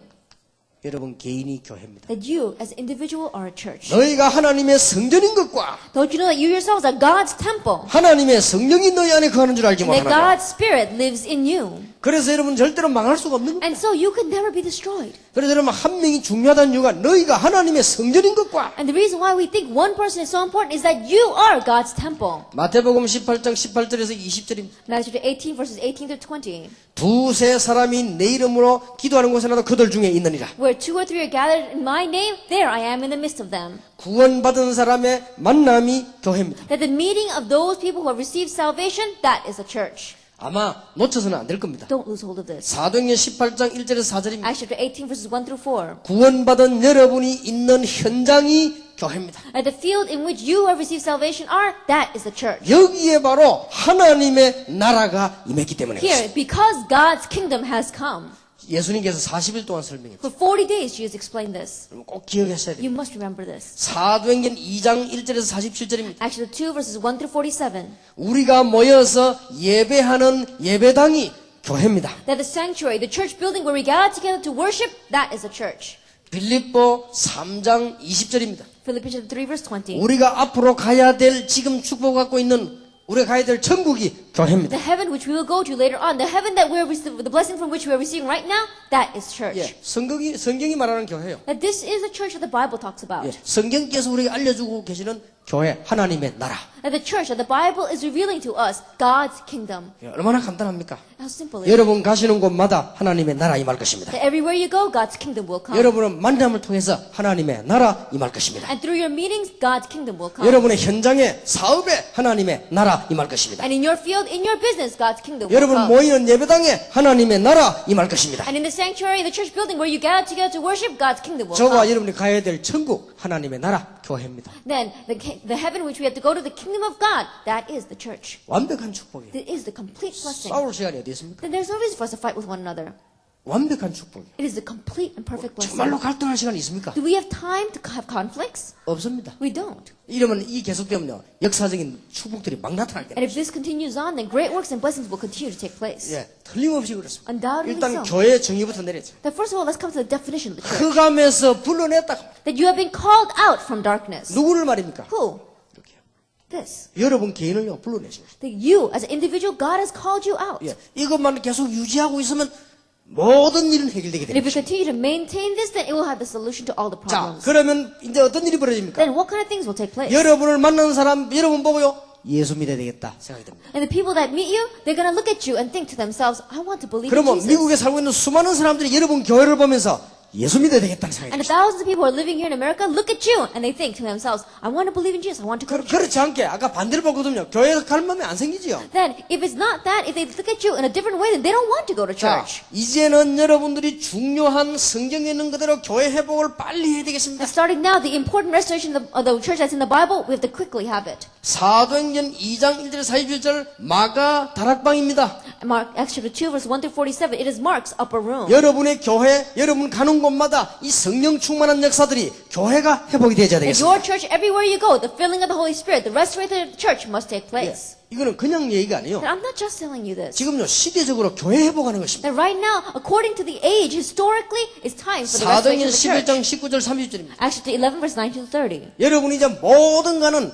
여러분 개인이 교회입니다. That you, as an individual, are a church. 너희가 하나님의 성전인 것과 Don't you know that you yourselves are God's temple? 하나님의 성령이 너희 안에 거하는 줄 알지 And that 못하느냐? God's Spirit lives in you. 그래서 여러분 절대로 망할 수가 없는 겁니다. And so you can never be destroyed. 그래서 여러분 한 명이 중요하다는 이유가 너희가 하나님의 성전인 것과 And the reason why we think one person is so important is that you are God's temple. 마태복음 18장 18절에서 20절입니다. Matthew chapter 18, verses 18 to 20. 두세 사람이 내 이름으로 기도하는 곳에나도 그들 중에 있느니라. Where 2 or 3 are gathered in my name, there I am in the midst of them. 구원받은 사람의 만남이 교회입니다. That the meeting of those people who have received salvation, that is a church. 아마 놓쳐서는 안 될 겁니다. Don't lose hold of this. 사도행전 18장 1절에서 4절입니다. Acts chapter 18, verses 1 through 4. 구원받은 여러분이 있는 현장이 교회입니다. At the field in which you have received salvation are, that is the church. 여기에 바로 하나님의 나라가 임했기 때문에 Here, 그렇습니다. because God's kingdom has come. 예수님께서 40일 동안 설명했죠. For 40 days, Jesus explained this. 꼭 기억하셔야 You 돼요. must remember this. 사도행전 2장 1절에서 47절입니다. Acts chapter 2, verses 1 through 47. 우리가 모여서 예배하는 예배당이 교회입니다. That the sanctuary, the church building where we gather together to worship, that is a church. 빌립보 3장 20절입니다. Philippians chapter 3, verse 20. 우리가 앞으로 가야 될 지금 축복받고 있는 우리가 가야 될 천국이 교회입니다. The heaven which we will go to later on, the heaven that we're the blessing from which we are receiving right now, that is church. 예, 성경이 말하는 교회예요. That this is the church that the Bible talks about. 예, 성경께서 우리에게 알려주고 계시는 교회 하나님의 나라. That the church that the Bible is revealing to us, God's kingdom. 예, 얼마나 간단합니까? How simple it is. 여러분 가시는 곳마다 하나님의 나라 임할 것입니다. That everywhere you go, God's kingdom will come. 여러분은 만남을 통해서 하나님의 나라 임할 것입니다. And through your meetings, God's kingdom will come. 여러분의 현장에 사업에 하나님의 나라 임할 것입니다. And in your field, in your business, God's kingdom will 여러분 come. 모이는 예배당에 하나님의 나라 임할 것입니다. And in the sanctuary, in the church building where you gather together to worship, God's kingdom will 저와 come. 여러분이 가야 될 천국 하나님의 나라 교회입니다. Then the heaven which we have to go to, the kingdom of God, that is the church. 완벽한 축복이에요. That is the complete blessing. 싸울 시간이 어디 있습니까? Then there's no reason for us to fight with one another. 완벽한 축복이에요. It is the complete and perfect blessing. 정말로 갈등할 시간이 있습니까? Do we have time to have conflicts? 없습니다. We don't. 이러면 이 계속되면요 역사적인 축복들이 막 나타날 And 거예요. if this continues on, then great works and blessings will continue to take place. 예, 틀림없이 그렇습니다. Undoubtedly 일단 so. 교회 정의부터 내렸죠. That first of all, let's come to the definition of the church. 흑암에서 불러냈다. That you have been called out from darkness. 누구를 말입니까? Who? 이렇게요. This. 여러분 개인을요 불러내신 거죠. That you, as an individual, God has called you out. 예, 이것만 계속 유지하고 있으면 모든 일은 해결되게 And 됩니다. if we continue to maintain this, then it will have the solution to all the 자, problems. 그러면 이제 어떤 일이 벌어집니까? Then what kind of things will take place? 여러분을 만나는 사람, 여러분 보고요, 예수 믿어야 되겠다 생각이 듭니다. And the people that meet you, they're going to look at you and think to themselves, I want to believe in 그러면 Jesus. 미국에 살고 있는 수많은 사람들이 여러분 교회를 보면서 예수 믿어야 되겠다는 생각이 And 듭니다. thousands of people are living here in America look at you and they think to themselves, I want to believe in Jesus. I want to go to church. 그렇지 않게 아까 반대로 보거든요. 교회 갈 마음이 안 생기지요. Then, if it's not that, if they look at you in a different way, then they don't want to go to 자, church. 이제는 여러분들이 중요한 성경에 있는 그대로 교회 회복을 빨리 해야 되겠습니다. And starting now, the important restoration of the church that's in the Bible, we have to quickly have it. 사도행전 2장 1절 41절 마가 다락방입니다. Acts chapter 2, verse 1 through 47, it is Mark's upper room. 여러분의 교회, 여러분 가는 곳마다 이 성령 충만한 역사들이 교회가 회복이 되어야 In 되겠습니다. your church, everywhere you go, the filling of the Holy Spirit, the restoration of the church must take place. 이거는 그냥 얘기가 아니에요. And I'm not just telling you this. 지금요 시대적으로 교회 회복하는 것입니다. That right now, according to the age, historically, it's time for the restoration 사도행전 of the church. 11장 19절 30절입니다. Acts chapter 11, verse 19 to 30. 여러분이 이제 모든 가는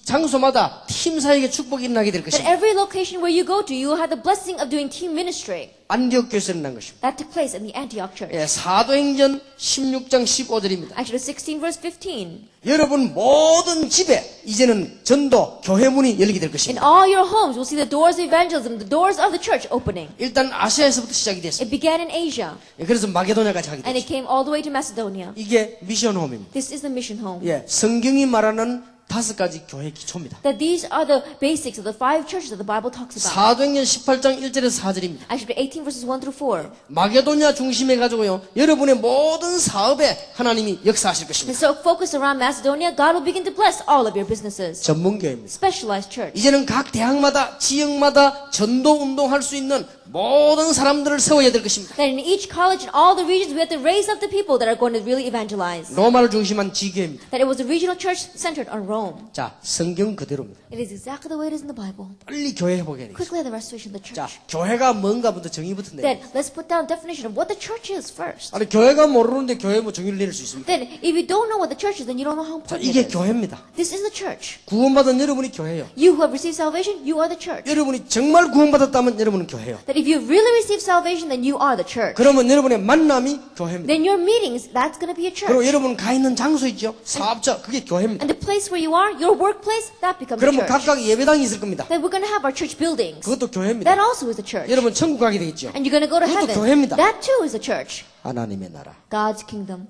장소마다 팀 사역의 축복이 일어나게 될 That 것입니다. every location where you go to, you will have the blessing of doing team ministry. 안디옥 교회에서 일어난 것입니다. That took place in the Antioch church. 예, 사도행전 16장 15절입니다. Acts chapter 16, verse 15. 여러분 모든 집에 이제는 전도 교회 문이 열리게 될 In 것입니다. all your homes, you'll see the doors of evangelism, the doors of the church opening. 일단 아시아에서부터 시작이 됐습니다. It began in Asia, 예, 그래서 마게도냐까지 하게 and 됐습니다. it came all the way to Macedonia. 이게 미션 홈입니다. This is the mission home. 예, 성경이 말하는 5가지 교회 기초입니다. That these are the basics of the 5 churches that the Bible talks about. 사도행전 18장 1절에서 4절입니다. Acts chapter 18, verses 1 through 4. 마게도냐 중심해 가지고요. 여러분의 모든 사업에 하나님이 역사하실 And 것입니다. so focused around Macedonia, God will begin to bless all of your businesses. 전문교회입니다. Specialized church. 이제는 각 대학마다 지역마다 전도 운동할 수 있는 모든 사람들을 세워야 될 것입니다. That in each college, in all the regions, we have to raise up the people that are going to really evangelize. 로마를 중심한 지교회입니다. That it was a regional church centered on Rome. 자, 성경 그대로입니다. It is exactly the way it is in the Bible. 빨리 교회 회복해야 되겠습니다. Quickly, the restoration of the 자, church. 교회가 뭔가부터 정의부터 내야 Then let's put down a definition of what the church is first. 아니, 교회가 모르는데 교회 뭐 정의를 내릴 수 있습니까? Then, if you don't know what the church is, then you don't know how 자, important 이게 it is. 교회입니다. This is the church. 구원받은 여러분이 교회예요. You who have received salvation, you are the church. 여러분이 정말 구원받았다면 여러분은 교회예요. That if you really received salvation, then you are the church. 그러면 여러분의 만남이 교회입니다. Then your meetings, that's going to be a 그리고 church. 여러분 가 있는 장소 있죠? 사업자, 그게 교회입니다. And the place where you are, your workplace, that becomes a 그러면 church. 각각 예배당이 있을 겁니다. Then we're going to have our church buildings. 그것도 교회입니다. That also is a church. 여러분 천국 가게 되겠죠? And you're going to go to 그것도 heaven. 교회입니다. That too is a church. 하나님의 나라. God's kingdom.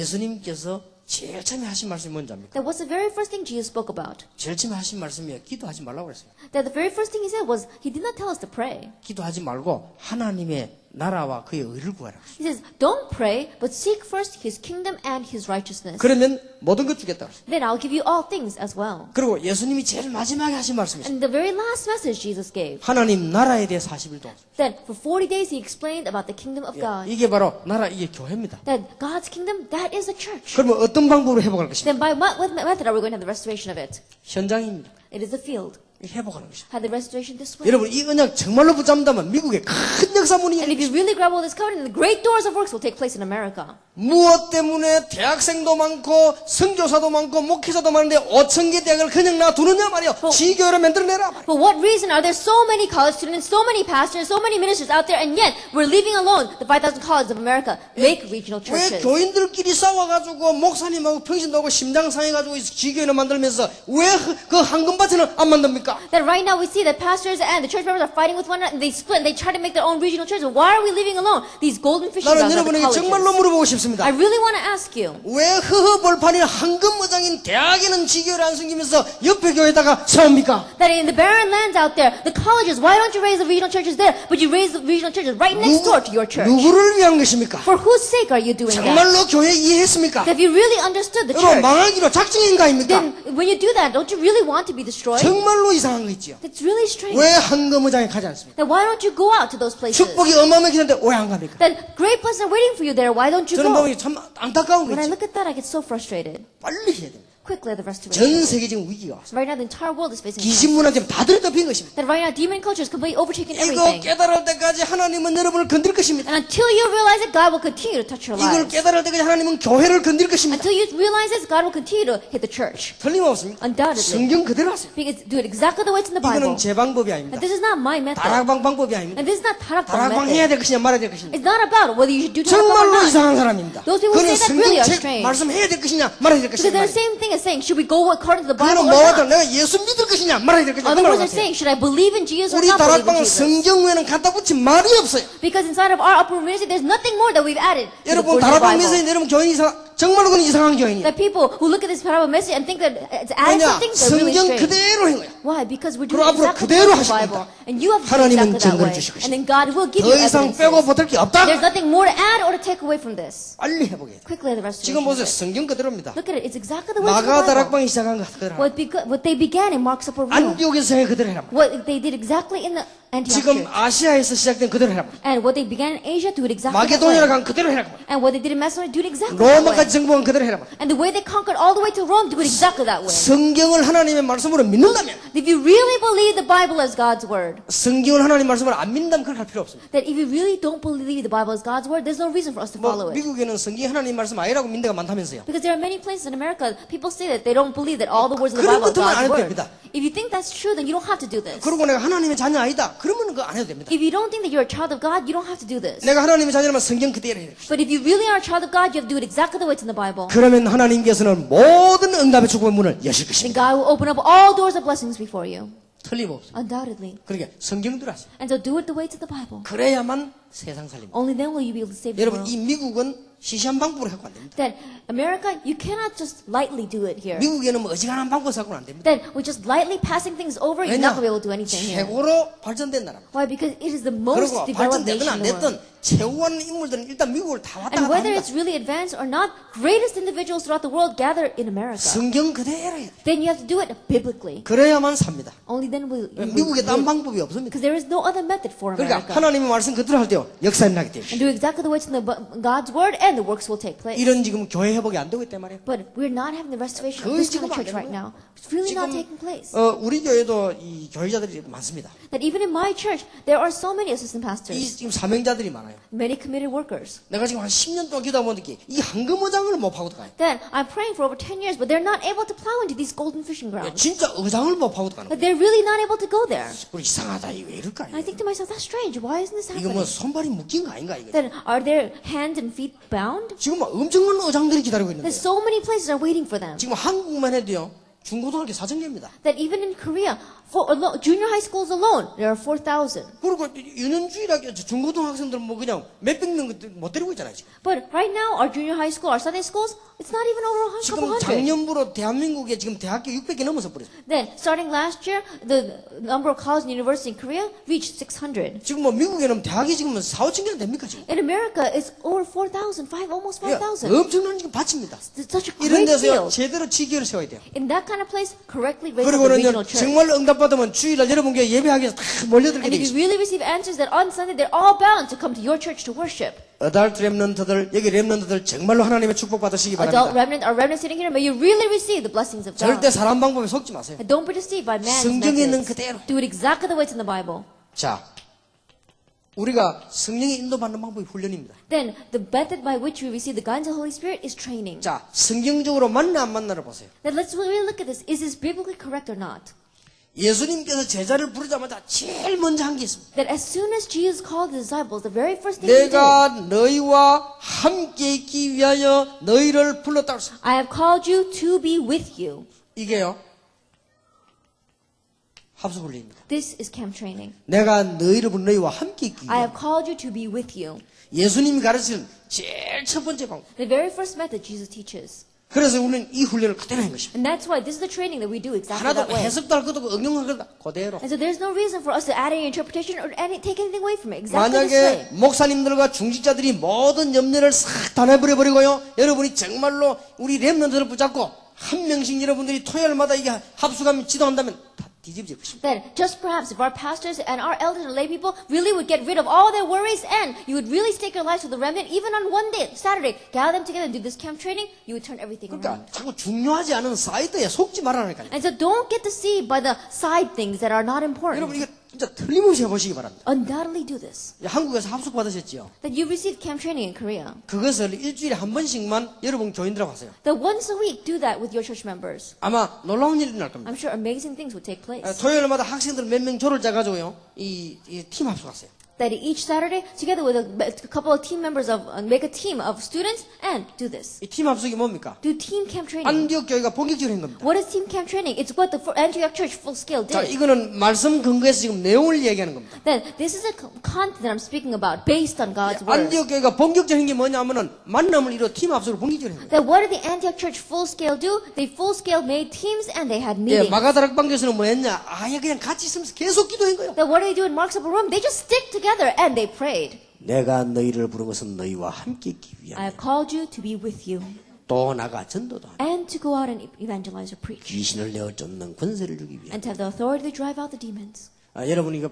예수님께서 제일 처음에 하신 말씀이 뭔지 압니까? That was the very first thing Jesus spoke about. 제일 처음에 하신 말씀이 기도하지 말라고 그랬어요. That the very first thing he said was, he did not tell us to pray. 기도하지 말고 하나님의 나라와 그의 의를 구하라. He says, don't pray, but seek first his kingdom and his righteousness. 그러면 모든 것 주겠다 그랬어요. Then I'll give you all things as well. 그리고 예수님이 제일 마지막에 하신 말씀이 있어요. And the very last message Jesus gave, 하나님 나라에 대해 40일 동안. that for 40 days he explained about the kingdom of God. 이게 바로 나라, 이게 교회입니다. That God's kingdom, that is a church. 그러면 어떤 방법으로 회복할 것입니까? Then by what method are we going to have the restoration of it? 현장입니다. It is the field. 회복하는 것입니다. Have the restoration this way. 여러분 이 언약 정말로 붙잡는다면 미국의 큰 역사문이 And if you really grab all this covenant, the great doors of works will take place in America. 무엇 때문에 대학생도 많고 선교사도 많고 목회자도 많은데 5,000개 대학을 그냥 놔두느냐 말이요. 지교회를 만들어내라 말이요. For what reason are there so many college students, so many pastors, so many ministers out there, and yet we're leaving alone the 5,000 colleges of America? Make regional 왜 churches. 교인들끼리 싸워가지고 목사님하고 평신도 하고 심장 상해가지고 지교회를 만들면서 왜 그 황금밭에는 안 만듭니까? That right now we see that pastors and the church members are fighting with one another, and they split and they try to make their own regional churches. Why are we leaving alone these golden fishing 나는 grounds of the 여러분에게 정말로 colleges? 물어보고 싶습니다. I really want to ask you. 왜 허허벌판인 황금무장인 대학에는 지교회를 안 섬기면서 옆에 교회에다가 세웁니까? That in the barren lands out there, the colleges, why don't you raise the regional churches there, but you raise the regional churches right next door to your church? 누구를 위한 것입니까? For whose sake are you doing that? 정말로 교회 이해했습니까? That if you really understood the 여러분 church, 망하기로 작정인가입니까? then when you do that, don't you really want to be destroyed? 정말로 이상한 거 있지요. That's really strange. 왜 황금무장에 가지 않습니까? Then why don't you go out to those places? 축복이 어마어마하게 왜 안 갑니까? Then great blessings are waiting for you there. Why don't you 저는 go? 보면 참 안타까운 When I 거지. look at that, I get so frustrated. 빨리 해야 됩니다. Quickly, the restoration. 전 세계적인 위기가 왔어요. Right now, the entire world is facing 귀신 문화 지금 다 들어덮인 것입니다. that right now, demon culture is completely overtaking 이거 everything. 깨달을 때까지 하나님은 여러분을 건들 것입니다. And until you realize it, God will continue to touch your 이걸 lives. 깨달을 때까지 하나님은 교회를 건들 것입니다. Until you realize this, God will continue to hit the church. 틀림없습니다. Undoubtedly. 성경 그대로 하세요. Because do it exactly the way it's in the Bible. 이거는 제 방법이 아닙니다. And this is not my method. 다락방 방법이 아닙니다. And this is not 다락방 tarakbang 해야 될 method. 것이냐 말아야 될 것이냐. It's not about whether you should do tarakbang or 정말로 not. 이상한 사람입니다. Those people 그는 say that really are 성경책 strange. 말씀해야 될 것이냐 말아야 될 Because 것이냐. they're the same thing thing is saying, should we go according to the 그거는 Bible or 뭐하든 not? 내가 예수 믿을 것이냐 말아야 될 것이냐 그 Other 말 words are 같아요. saying, should I believe in Jesus or 우리 not believe in 다락방은 Jesus? 성경 외에는 갖다 붙인 말이 없어요. Because inside of our upper room ministry, there's nothing more that we've added to the 여러분 word of the 다락방 Bible. 메시지 여러분 교인이 정말로 그건 이상한 교인이에요. That people who look at this parable message and think that it's added 왜냐? something, they're really 성경 strange. 그대로 한 거야. Why? Because we're 그리고 doing 앞으로 exactly 그대로 the 하실 Bible. 겁니다. And you have to do 하나님은 exactly that 증거를 way. 주실 것이다. And then God will give 더 you 이상 evidence. 빼고 보탤 게 없다. There's nothing more to add or to take away from this. 빨리 해보게. Quickly, the rest of 지금 보세요. it. 성경 그대로입니다. Look at it. It's exactly the way of the 마가 Bible. 다락방이 시작한 거 그대로. What they began in Mark's upper room. 안디옥에서 해 그대로 해라. What they did exactly in the Antioch 지금 church. 아시아에서 시작된 그대로 해라. And what they began in Asia, do it exactly that 마게도니아로 way. 간 그대로 해라. And what they did in Macedonia, do it exactly that way. 로마까지 정복한 그대로 해라. And the way they conquered all the way to Rome, do it exactly that way. 성경을 하나님의 말씀으로 믿는다면, If you really believe the Bible as God's word, 성경을 하나님 말씀으로 안 믿는다면 그렇게 할 필요 없습니다. that if you really don't believe the Bible as God's word, there's no reason for us to 뭐 follow it. 미국에는 성경이 하나님 말씀 아니라고 믿는 데가 많다면서요. Because there are many places in America, people say that they don't believe that all the words of the 그런 Bible are 것들만 안 God's 해도 word. 됩니다. If you think that's true, then you don't have to do this. 그리고 내가 하나님의 자녀 아니다. 그러면 그거 안 해도 됩니다. If you don't think that you're a child of God, you don't have to do this. 내가 하나님의 자녀라면 성경 그대로 해야 돼요. But if you really are a child of God, you have to do it exactly the way it's in the Bible. 그러면 하나님께서는 모든 응답의 축복의 문을 여실 Then 것입니다. God will open up all doors of blessings before you. 틀림없어요. Undoubtedly. 그러니까 성경대로 하세요. And so do it the way to the Bible. 그래야만 세상 살립니다. Only then will you be able to save the 여러분 world. 이 미국은 시시한 방법으로 해도 안 됩니다. That America, you cannot just lightly do it here. 미국에는 뭐 어지간한 방법 사고는 안 됩니다. That with just lightly passing things over, you're not going to be able to do anything here. 최고로 발전된 나라입니다. Why? Because it is the most 그리고 developed 발전되든 nation 안 in the world. 됐든 최후하는 인물들은 일단 미국을 다 왔다 And 갔다 whether 합니다. it's really advanced or not, greatest individuals throughout the world gather in America. 성경 그대로 해야 돼. Then you have to do it biblically. 그래야만 삽니다. Only then will you 미국에 딴 방법이 없습니다. Because there is no other method for 그러니까 America. 하나님의 말씀 그대로 할 때요 역사는 나게 돼요. And do exactly the way it's in the God's word, and the works will take place. 이런 지금 교회 회복이 안 되고 있단 말이에요. But we're not having the restoration of 거의 this kind 지금 of 안 church 되는 right now. It's really not 지금 taking place. 우리 교회도 이 교회자들이 많습니다. That even in my church, there are so many assistant 이 pastors, 지금 사명자들이 많아요. many committed workers. 내가 지금 한 10년 동안 기도하다 보니까 이 황금어장을 못 파고 가요. Then I'm praying for over 10 years, but they're not able to plow into these golden fishing grounds. 진짜 어장을 못 파고 가는 거예요. That they're really not able to go there. 우리 이상하다 이거 왜 이럴까? And I think to myself, that's strange. Why isn't this 이거 뭐 happening? 손발이 묶인 거 아닌가 이거? Then are their hands and feet bound? 지금 막 엄청난 어장들이 기다리고 있는데 There's so many places are waiting for them. 지금 한국만 해도요 중고등학교 4,000개입니다. That even in Korea, for junior high schools alone, there are 4,000. 그리고 유년주일학교 중고등학생들 뭐 그냥 몇백 명 못 데리고 있잖아요 지금. But right now, our junior high school, our Sunday schools, it's not even over a couple 지금 hundred. 작년부로 대한민국에 지금 대학교 600개 넘어서 버렸어요. Then, starting last year, the number of colleges and universities in Korea reached 600. 지금 뭐 미국에는 대학이 지금 4, 5천 개나 됩니까 지금? In America, it's over 4,000, almost 그러니까 5,000. 엄청난 지금 밭입니다. It's such a 이런 great 데서요 field. 제대로 지교를 세워야 돼요. In that kind of place, correctly raise up the 그리고는요 regional church. 정말 응답받으면 주일날 여러분 교회 예배하기 위해서 다 몰려들게 And 돼 if you 있어요. really receive answers that on Sunday, they're all bound to come to your church to worship. 어덜트 랩런트들 여기 랩런트들 정말로 하나님의 축복 받으시기 Adult 바랍니다. remnant sitting here, may you really receive the blessings of God. 절대 사람 방법에 속지 마세요. And don't be deceived by man's 성경에 있는 methods. 그대로. Do it exactly the way it's in the Bible. 자, 우리가 성령의 인도받는 방법이 훈련입니다. Then the method by which we receive the guidance of the Holy Spirit is training. 자, 성경적으로 맞나 안 맞나를 보세요. Then let's really look at this. Is this biblically correct or not? 예수님께서 제자를 부르자마자 제일 먼저 한 게 있습니다. That as soon as Jesus called the disciples, the very first thing he did, 내가 너희와 함께 있기 위하여 너희를 불렀다고 했습니다. I have called you to be with you. 이게요. 합수훈련입니다. This is camp training. 내가 너희를 부른 너희와 함께 있기 I 위하여. have called you to be with you. 예수님이 가르치는 제일 첫 번째 방법. The very first method Jesus teaches. 그래서 우리는 이 훈련을 그대로 한 것입니다. And that's why this is the training that we do exactly 하나도 that way. 해석도 할 것도 없고 응용할 것도 없고 그대로. And so there's no reason for us to add any interpretation or take anything away from it. Exactly this 만약에 way. 목사님들과 중직자들이 모든 염려를 싹 다 내버려버리고요. 여러분이 정말로 우리 렘넌트를 붙잡고 한 명씩 여러분들이 토요일마다 이게 합수감이 지도한다면 다 뒤집질 것입니다. Then, just perhaps if our pastors and our elders and lay people really would get rid of all their worries and you would really stake your lives for the remnant, even on one day, Saturday, gather them together and do this camp training, you would turn everything 그러니까 around. 자꾸 중요하지 않은 사이드에 속지 말라니까요. And so don't get deceived by the side things that are not 여러분 important. 이거 진짜 틀림없이 해보시기 바랍니다. Undoubtedly do this. 한국에서 합숙 받으셨지요? That you receive camp training in Korea. 그것을 일주일에 한 번씩만 여러분 교인들하고 하세요. That once a week, do that with your church members. 아마 놀라운 일이 날 겁니다. I'm sure amazing things would take place. 토요일마다 학생들 몇 명 조를 짜가지고요. 이 팀 합숙하세요. that each Saturday, together with a couple of team members make a team of students and do this. 이 팀 합숙이 뭡니까? Do team camp training. 안디옥 교회가 본격적으로 한 겁니다. What is team camp training? It's what the Antioch Church full scale 자, did. 이거는 말씀 근거에서 지금 내용을 얘기하는 겁니다. Then this is a content that I'm speaking about based on God's word. 안디옥 교회가 본격적인 게 뭐냐면은 만남을 이루어 팀 합숙을 본격적으로 한 거예요. That what did the Antioch Church full scale do? They full scale made teams and they had 예, meetings. 마가다락 방교에서는 뭐 했냐? 아예 그냥 같이 있으면서 계속 기도한 거예요. That what do they do in Mark's Upper Room? They just stick together and they prayed. 내가 너희를 부른 것은 너희와 함께 있기 I 위하여 have called you to be with you 또 나가 전도도 하며 and to go out and evangelize or preach 귀신을 내어 쫓는 권세를 주기 위하여. and to have the authority to drive out the demons. 여러분 이거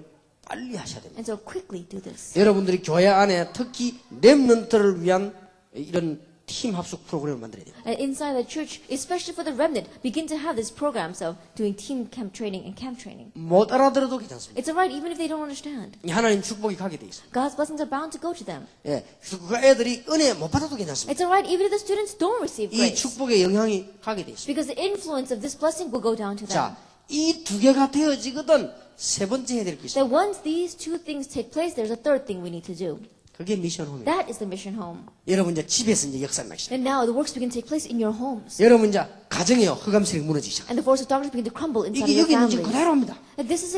빨리 하셔야 됩니다. And so quickly do this. 여러분들이 교회 안에 특히 렘넌트를 위한 이런 팀 합숙 프로그램을 만들어야 돼요. And inside the church, especially for the remnant, begin to have these programs of doing team camp training and camp training. 못 알아들어도 괜찮습니다. It's alright even if they don't understand. 이 하나님 축복이 가게 돼 있어요. God's blessings are bound to go to them. 예, 그래서 그 애들이 은혜 못 받아도 괜찮습니다. It's alright even if the students don't receive 이 grace. 축복의 영향이 가게 돼 있어요. Because the influence of this blessing will go down to them. 자, 이 두 개가 되어지거든 세 번째 해야 될 게 있어요. That once these two things take place, there's a third thing we need to do. 그게 미션 홈이에요. That is the mission home. 여러분 이제 집에서 이제 역사 나기 시작. And now the works begin to take place in your homes. 여러분 이제 가정이요 흑암세력이 무너지기 시작. And the force of darkness begin to crumble inside 이게 of your 여기 있는 지 families. 그대로입니다. And this is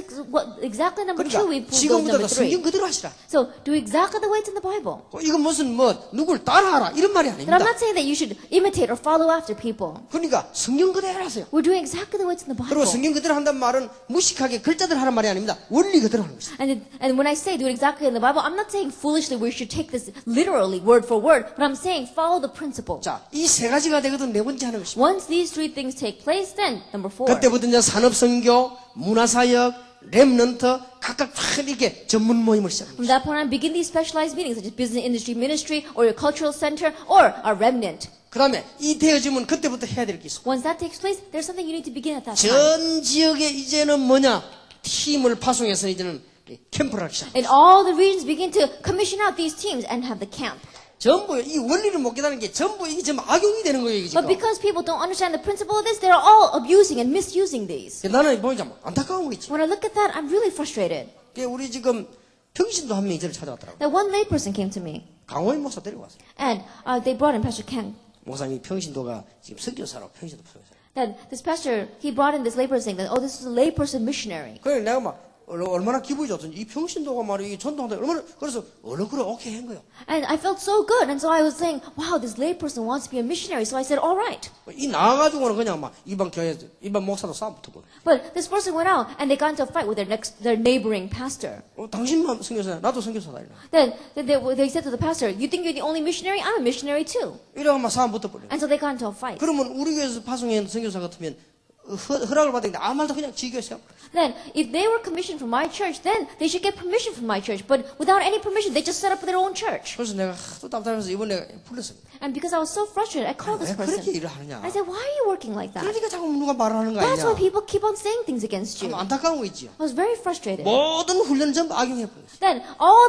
exactly number two. We 그러니까 pulled 지금부터 number 성경 three. 그대로 하시라. So do exactly the way it's in the Bible. 이건 무슨 뭐 누굴 따라하라 이런 말이 But I'm 아닙니다. not saying that you should imitate or follow after people. 그러니까 성경 그대로 하세요. We're doing exactly the way it's in the 그리고 Bible. 성경 그대로 한다는 말은 무식하게 글자대로 하는 말이 아닙니다. 원리 그대로 하는 것입니다. And when I say do it exactly in the Bible, I'm not saying foolishly we should take this literally, word for word, but I'm saying follow the principle. 자, 이 세 가지가 되거든 네 번째 하는 것입니다. Once these three things take place, then number four. 그때부터 이제 산업선교, 문화사역, 렘넌트 각각 다 이렇게 전문 모임을 시작합니다. From that point on, begin these specialized meetings such as business industry ministry or your cultural center or a remnant. 그 다음에 이 되어지면 그때부터 해야 될 게 있어. Once that takes place, there's something you need to begin at that time. 전 지역에 이제는 뭐냐? 팀을 파송해서 이제는 캠프를 하기 시작. And all the regions begin to commission out these teams and have the camp. 전부 이 원리를 못 깨달은 게 전부 이게 전부 악용이 되는 거예요, 이게 But 지금. because people don't understand the principle of this, they're all abusing and misusing these. 나는 보니까 안타까운 거 있지. When I look at that, I'm really frustrated. 우리 지금 평신도 한 명이 저를 찾아왔더라고. That one layperson came to me, 강호인 목사 데려왔어요. and they brought in Pastor Kang. 목사님이 평신도가 지금 선교사라고 평신도 선교사. That this pastor, he brought in this layperson saying that, oh, this is a layperson missionary. 그래 내가 막 얼마나 기분이 좋던지 이 평신도가 말이 전도한다 얼마나 그래서 얼른 그래 오케이 한 거예요. And I felt so good, and so I was saying, wow, this layperson wants to be a missionary. So I said, all right. 이 나와가지고는 그냥 막 이방 교회 이방 목사도 싸움 붙고. But this person went out, and they got into a fight with their neighboring pastor. 당신만 선교사야 나도 선교사다 이래. Then they said to the pastor, you think you're the only missionary? I'm a missionary too. 이래가 막 싸움 붙어버려. And so they got into a fight. 그러면 우리 교회에서 파송한 선교사 같으면 허락을 받았는데 아무 말도 그냥 지교에서. Then, if they were commissioned from my church, then they should get permission from my church. But without any permission, they just set up their own church. 그래서 내가 또 답답해서 이번에 내가 불렀습니다. And because I was so frustrated, I called this 왜 그렇게 person. 일을 하느냐? I said, why are you working like that? 그러니까 자꾸 누가 말하는 거 That's why 아니냐? people keep on saying things against you. 참 안타까운 거 있지요. I was very frustrated. 모든 훈련은 전부 악용해버렸어요. Then, all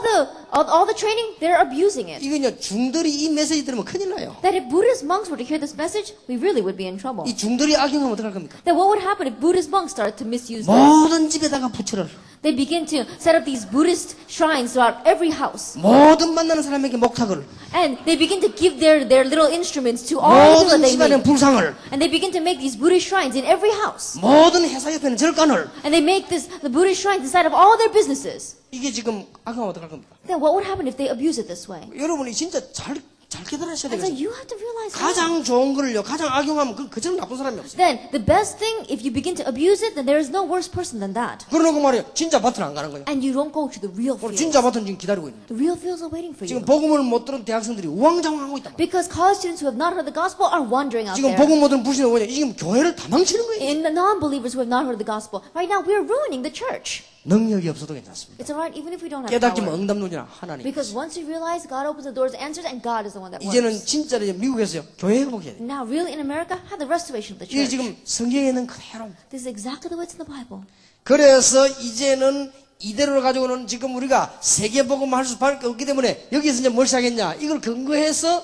the training, they're abusing it. 이거 이제 중들이 이 메시지 들으면 큰일 나요. That if Buddhist monks were to hear this message, we really would be in trouble. 이 중들이 악용하면 어떡할 겁니까? Then what would happen if Buddhist monks started to misuse this? 모든 집에다가 부처를 They begin to set up these Buddhist shrines throughout every house. 모든 만나는 사람에게 목탁을 And they begin to give their little instruments to all the people 모든 that they 집안에 meet. 불상을 And they begin to make these Buddhist shrines in every house. 모든 회사 옆에는 절간을 And they make the Buddhist shrines inside of all their businesses. 이게 지금 악용하면 어떡할 겁니까? Then what would happen if they abuse it this way? 여러분이 진짜 잘 깨달으셔야 And so 되겠어요. you have to realize that. 가장 좋은 거를요 가장 악용하면 그처럼 나쁜 사람이 없어요. Then the best thing, if you begin to abuse it, then there is no worse person than that. 그러고 말이에요 진짜 밭은 안 가는 거예요. And you don't go to the real 오늘 fields. 진짜 밭은 지금 기다리고 있는 거예요. The real fields are waiting for 지금 you. 복음을 못 들은 대학생들이 우왕좌왕하고 있단 말이에요. Because college students who have not heard the gospel are wandering out 지금 there. 복음 못 들은 불신은 뭐냐 지금 교회를 다 망치는 거예요. In the non-believers who have not heard the gospel, right now we are ruining the church. 능력이 없어도 괜찮습니다. It's alright even if we don't have 깨닫기만 power. 응답론이나 하나님. Because once you realize God opens the doors and answers, and God is the one that 이제는 works. 진짜로 이제 미국에서요 교회 회복해야 돼요. Now, really in America, have the restoration of the 이게 church. 지금 성경에는 그대로. This is exactly the way it's in the Bible. 그래서 이제는 이대로 가지고는 지금 우리가 세계 복음을 할 수밖에 없기 때문에 여기서 이제 뭘 시작했냐? 이걸 근거해서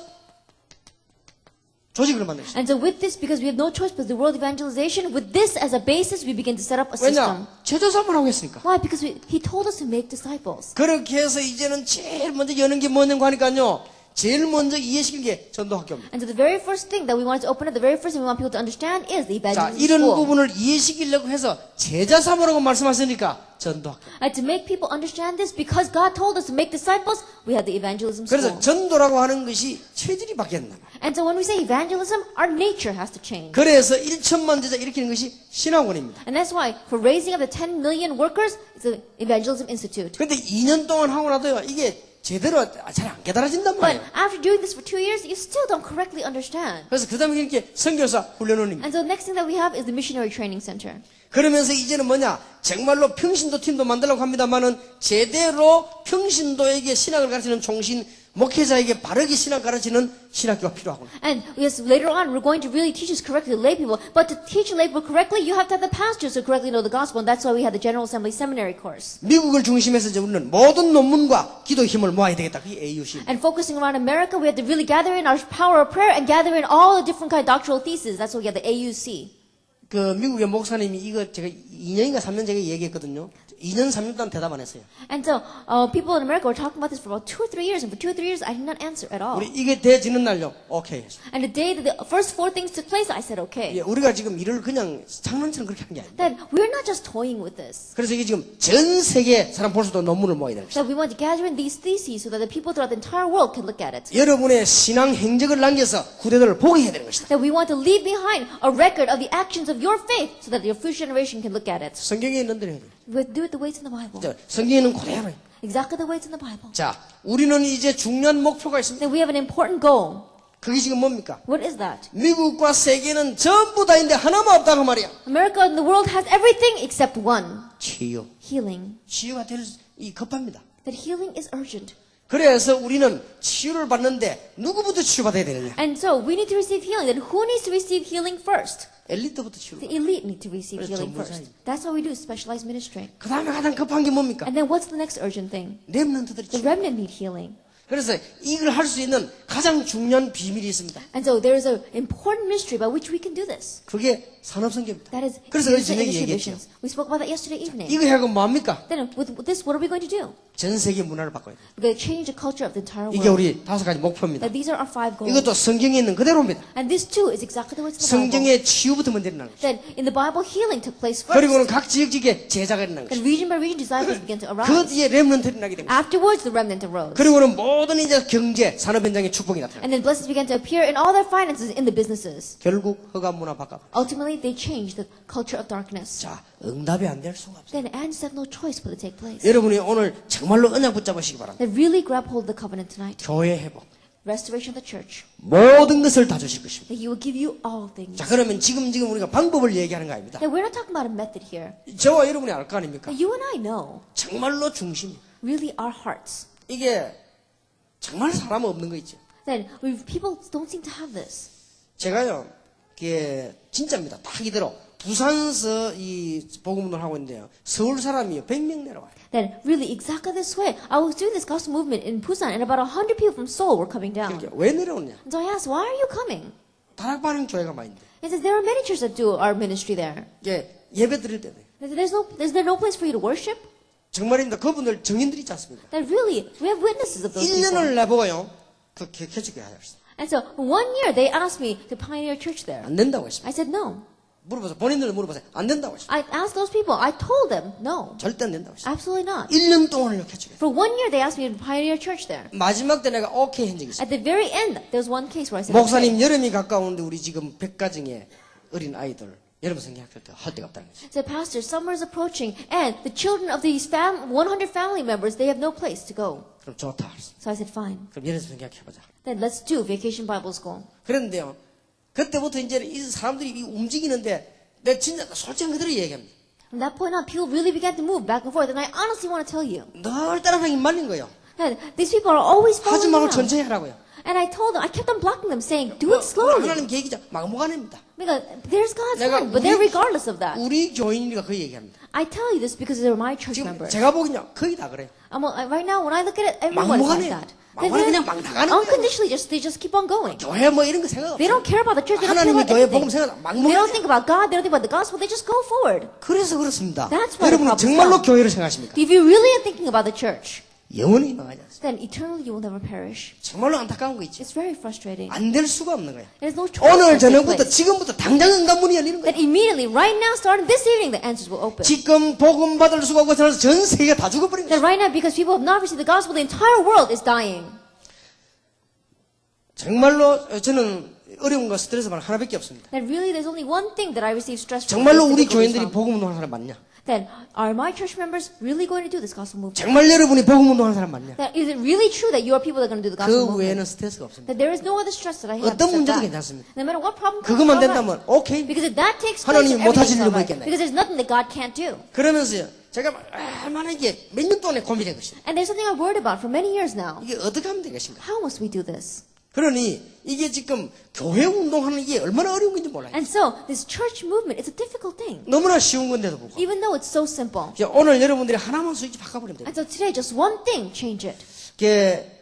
조직을 만들었어요. And so with this, because we have no choice but the world evangelization, with this as a basis, we begin to set up a system. 왜냐? 제자 삼으라고 했으니까. Why? Because he told us to make disciples. 그렇게 해서 이제는 제일 먼저 여는 게 뭐냐고 하니까요. 제일 먼저 이해시킨 게 전도학교입니다. And so the very first thing that we wanted to open up, the very first thing we want people to understand is the 자, evangelism 이런 school. 부분을 이해시키려고 해서 제자 삼으라고 말씀하시니까 전도학교. And to make people understand this, because God told us to make disciples, we have the evangelism 그래서 school. 전도라고 하는 것이 체질이 바뀌었나 봐요. And so when we say evangelism, our nature has to change. 그래서 1천만 제자 일으키는 것이 신학원입니다. And that's why for raising up the 10 million workers, it's the Evangelism Institute. 그런데 2년 동안 하고 나도요, 이게 제대로 잘 안 깨달아진단 But 말이에요. after doing this for 2 years, you still don't correctly understand. 그래서 그 다음에 이렇게 선교사 훈련원입니다. And so the next thing that we have is the Missionary Training Center. 그러면서 이제는 뭐냐, 정말로 평신도 팀도 만들려고 합니다만은 제대로 평신도에게 신학을 가르치는 종신, 목회자에게 바르게 신학 가르치는 신학교가 필요하구나. And yes, later on, we're going to really teach this correctly to lay people. But to teach lay people correctly, you have to have the pastors to correctly know the gospel. And that's why we had the General Assembly Seminary course. 미국을 중심해서 이제 우리는 모든 논문과 기도 힘을 모아야 되겠다. 그게 AUC. And focusing around America, we have to really gather in our power of prayer and gather in all the different kind of doctrinal theses. That's why we have the AUC. 그 미국의 목사님이 이거 제가 2년인가 3년 전에 얘기했거든요. 2년 3년 동안 대답 안 했어요. And so people in America were talking about this for about 2 or 3 years. And for 2 or 3 years, I did not answer at all. 우리 이게 돼지는 날요. 오케이 했어. And the day that the first 4 things took place, I said, okay. 예, 우리가 지금 일을 그냥 장난처럼 그렇게 한 게 아니에요. That we're not just toying with this. 그래서 이게 지금 전 세계 사람 볼 수도 논문을 모아야 되는 것이다. That we want to gather in these theses so that the people throughout the entire world can look at it. 여러분의 신앙 행적을 남겨서 후대들을 보게 해야 되는 것이다. That we want to leave behind a record of the actions of your faith so that your future generation can look at it. 성경에 있는 대로 해야 돼요. We do it the way it's in the Bible. 자, 성경에는 그대로예요. Exactly the way it's in the Bible. 자, 우리는 이제 중요한 목표가 있습니다. That we have an important goal. 그게 지금 뭡니까? What is that? 미국과 세계는 전부 다 있는데 하나만 없다고 말이야. America and the world has everything except one. 치유. Healing. 치유가 급합니다. That healing is urgent. 그래서 우리는 치유를 받는데 누구부터 치유받아야 되느냐? And so we need to receive healing. Then who needs to receive healing first? 엘리트부터 치유. The elite need to receive 그래서 healing first. 전문사입니다. That's how we do specialized ministry. 그 다음에 가장 급한 게 뭡니까? And then what's the next urgent thing? 렘넌트들이 The 치유. remnant need healing. 그래서 이걸 할 수 있는 가장 중요한 비밀이 있습니다. And so there is an important mystery by which we can do this. 그게 산업성경입니다. That is 그래서 어제 ministry 저녁에 industry 얘기했죠. missions. We spoke about that yesterday evening. 이거 하고 뭐합니까? Then with this, what are we going to do? 전 세계 문화를 바꿔야 돼요. We're going to change the culture of the entire 이게 world. 우리 5가지 목표입니다. That these are our 5 goals. 이것도 성경에 있는 그대로입니다. And this too is exactly the way it's in the Bible. 성경의 치유부터 먼저 일어나는 거죠. That in the Bible, healing took place first. 그리고는 각 지역지역에 제자가 일어나는 Then 거죠. region by region, disciples began to 그 arise. 뒤에 렘넌트 일어나게 됩니다. Afterwards, the remnant arose. 그리고는 모든 이제 경제, 산업 현장의 축복이 나타납니다. And then blessings began to appear in all their finances in the businesses. 결국 허감 문화 바꿔. Ultimately, they changed the culture of darkness. 자, 응답이 안 될 수가 없어요. Then ants have no choice but to take place. 여러분이 오늘 정말로 언약 붙잡으시기 바랍니다. That really grab hold of the covenant tonight. 교회 회복. Restoration of the church. 모든 것을 다 주실 것입니다. That He will give you all things. 자, 그러면 지금 우리가 방법을 얘기하는 거 아닙니다. That we're not talking about a method here. 저와 여러분이 알 거 아닙니까? That you and I know 정말로 중심. really our hearts. 이게 정말 사람 없는 거 있죠. That people don't seem to have this. 제가요, 이게 진짜입니다. 딱 이대로 부산서 이 복음을 하고 있는데요. 서울 사람이요 100명 내려와요. That really exactly this way. I was doing this gospel movement in Busan, and about 100 people from Seoul were coming down. 이렇게 왜 내려오느냐? And so I asked, why are you coming? 다락방은 교회가 많이 있는데 He says there are many churches that do our ministry there. 이게 예배 드릴 때도 Is there no place for you to worship? 정말입니다. 그분들 정인들이 있지 않습니까? That really, we have witnesses of those people. 1년을 내보고요. 그 개척에 하셨어요. And so 1 year they asked me to pioneer a church there. 안 된다고 했습니다. I said no. 물어보세요. 본인들도 물어보세요. 안 된다고 했습니다. I asked those people. I told them no. 절대 안 된다고 했습니다. Absolutely not. 1년 동안을요 개척했어요. For 1 year they asked me to pioneer a church there. 마지막 때 내가 오케이 한 적이 있어요. At the very end, there was one case where I said, 목사님 okay. 여름이 가까운데 우리 지금 100가정의 어린 아이들 여러분 생각할 때 할 데가 없다는 거죠. Said, Pastor, summer is approaching, and the children of these 100 family members, they have no place to go. 그럼 좋다. 그랬어요. So I said, fine. 그럼 여러분 생각해보자. Then let's do Vacation Bible School. 그런데요. 그때부터 이제 이 사람들이 움직이는데 내가 진짜 솔직한 그대로 얘기합니다. From that point on, people really began to move back and forth, and I honestly want to tell you 늘 따라다니기 말린 거예요. that these people are always 하지 following 말고 around. 천천히 하라고요. And I told them, I kept on blocking them, saying, do it slowly. 하나님 계획이죠. 막무가내입니다. Because there's God's 내가 plan, but they're regardless of that. 우리 교인이니까 그 얘기합니다. I tell you this because they're my church 지금 members. 제가 보기냐 거의 다 그래요. Right now, when I look at it, everyone is like 막무가내요. that. 막말로 그냥 막 나가는 거예요. unconditionally, they just keep on going. 교회 뭐 이런 거 생각 They 없어요. don't care about the church. They don't care 하나님의 about 교회 복음 anything. 생각 막 They don't 먹어요. think about God. They don't think about the gospel. They just go forward. 그래서 그렇습니다. That's why the 여러분은 problem's 정말로 come. 교회를 생각하십니까? If you really are thinking about the church, 영원히 망하지 않습니다. then eternally you will never perish. 정말로 안타까운 거 있죠. It's very frustrating. 안 될 수가 없는 거예요. There's no choice. 오늘 but to take 저녁부터 place. 지금부터 당장 응답문이 열리는 거예요. That immediately, right now, starting this evening, the answers will open. 지금 복음 받을 수가 없고 전 세계가 다 죽어버린 That 거예요. right now, because people have not received the gospel, the entire world is dying. 정말로 저는 어려운 거 스트레스만 하나밖에 없습니다. That really, there's only one thing that I receive stress from. 정말로 is 우리 difficulties 교인들이 from. 복음 운동하는 사람 맞냐? Then, are my church members really going to do this gospel movement? 정말 여러분이 복음 운동하는 사람 맞냐? That is it really true that you are people that are going to do the gospel 그 외에는 movement? 스트레스가 없습니다. That there is no other stress that I have. 어떤 except 문제도 that. 괜찮습니다. No matter what problem comes, 그것만 it's all 된다면 right. 오케이. Because if that takes place, 하나님이 못하실 everything's 일이 all 뭐 right. 있겠나요? Because there's nothing that God can't do. 그러면서요. 제가 얼마나 이게 몇 년 동안에 고민된 것이다. And there's something I've worried about for many years now. 이게 어떻게 하면 되겠습니까? How must we do this? 그러니 이게 지금 교회 운동하는 게 얼마나 어려운 건지 몰라요. And so, this church movement, it's a difficult thing. 너무나 쉬운 건데도 불구하고. Even though it's so simple. 이제 오늘 여러분들이 하나만 스위치 바꿔버리면 돼요. And so today, just one thing, change it. 이게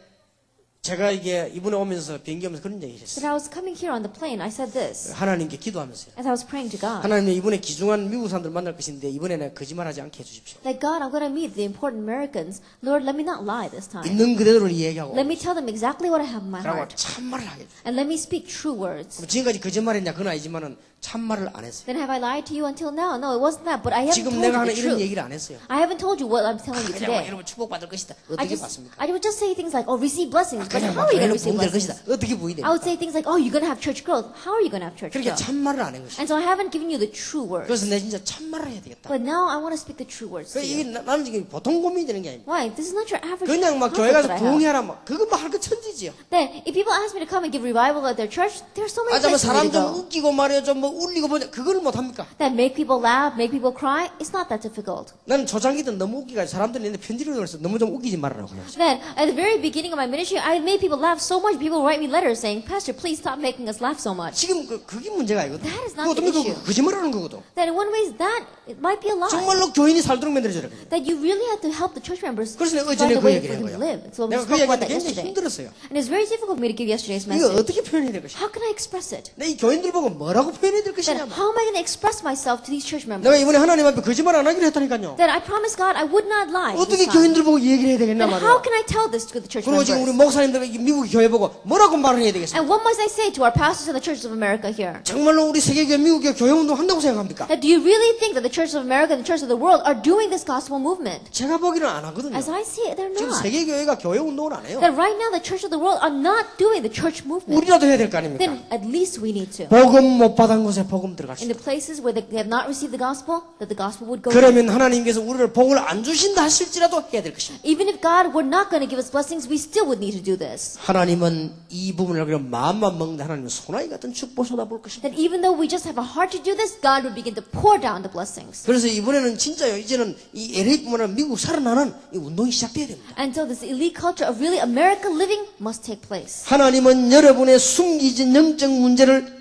제가 이게 이번에 오면서 비행기 오면서 그런 얘기 That 했어요. I was coming here on the plane, I said this. 하나님께 기도하면서요. As I was praying to God. 하나님 이번에 귀중한 미국 사람들 만날 것인데 이번에는 거짓말하지 않게 해주십시오. That God, I'm going to meet the important Americans. Lord, let me not lie this time. 있는 그대로를 얘기하고 Let me tell them exactly what I have in my 그러고 heart. 참말을 하게 해주세요. And let me speak true words. 그럼 지금까지 거짓말했냐 그건 아니지만은 참말을 안 했어요. Then have I lied to you until now? No, it wasn't that. But I haven't 지금 told 내가 you 하는 the 이런 truth. 얘기를 안 했어요. I haven't told you what I'm telling you 그냥 today. 여러분 축복받을 것이다. 어떻게 봤습니까? I would just say things like, oh, receive blessings. But 그냥 how are you going to 교회는 receive 부흥될 blessings? 것이다. 어떻게 부흥이 I 됩니까? would say things like, oh, you're going to have church growth. How are you going to have church 그러니까 growth? 참말을 안 한 것이죠. And so I haven't given you the true words. 그래서 내 진짜 참말을 해야 되겠다. But now I want to speak the true words to 이게 you. 나는 지금 보통 고민이 되는 게 아닙니다. Why? This is not your average 그냥 막 교회 conflict 가서 that I have. 부흥해라 막 그거 막 할 거 천지지요. Then, if people ask me to come and give revival at their church, there are so many 아자면 places for me 사람 to 좀 go. 웃기고 말이야 좀 뭐 울리고 보냐 그걸 못 합니까? That make people laugh, make people cry, it's not that difficult. 나는 초창기든 너무 웃기가 사람들이 있는데 편지를 넣어서 너무 좀 웃기지 말라고 그래요. Then, at the very beginning of my ministry, I made people laugh so much, people write me letters saying, Pastor, please stop making us laugh so much. 지금 그게 문제가 아니거든. That is not 그거 the 어떻게 issue. 거짓말하는 거거든. That in one way, that it might be a lie. 정말로 교인이 살도록 만들어줘야 돼. That you really have to help the church members 그래서 내가 find a 어제는 그 way 얘기를 for 한 them to 거예요. live. So we 내가 그 spoke about 얘기할 때 that 굉장히 yesterday. 힘들었어요. And it's very difficult for me to give yesterday's 이거 message. 어떻게 표현해야 될 것이야? How can I express it? 내 이 교인들 보고 뭐라고 표현해야 될 Then 것이냐? how am I going to express myself to these church members? 내가 이번에 하나님 앞에 거짓말 안 하기로 했다니까요. That I promised God I would not lie. 어떻게 this time. 교인들 보고 얘기를 해야 되겠나 Then how 말이야. can I tell this to the church 그리고 지금 우리 members? 목사님들 미국 교회 보고 뭐라고 말을 해야 되겠습니까? And what must I say to our pastors in the churches of America here? 정말로 우리 세계교회 미국교회 교회 운동 한다고 생각합니까? That do you really think that the churches of America and the churches of the world are doing this gospel movement? 제가 보기는 안 하거든요. As I see it, they're 지금 not. 세계교회가 교회 운동을 안 해요. That right now the churches of the world are not doing the church movement. 우리라도 해야 될 거 아닙니까? Then at least we need to. 복음 못 받은 곳에 복음 들어갈 수 In the 있다. places where they have not received the gospel, that the gospel would go in. 그러면 하나님께서 우리를 복을 안 주신다 하실지라도 해야 될 것입니다. Even if God were not going to give us blessings, we still would need to do this. 하나님은 이 부분을 그냥 마음만 먹는데 하나님은 소나기 같은 축복 쏟아볼 것입니다. That even though we just have a heart to do this, God would begin to pour down the blessings. 그래서 이번에는 진짜요. 이제는 이 LA뿐만 아니라 미국 살아나는 이 운동이 시작돼야 됩니다. And so this elite culture of really American living must take place. 하나님은 여러분의 숨기진 영적 문제를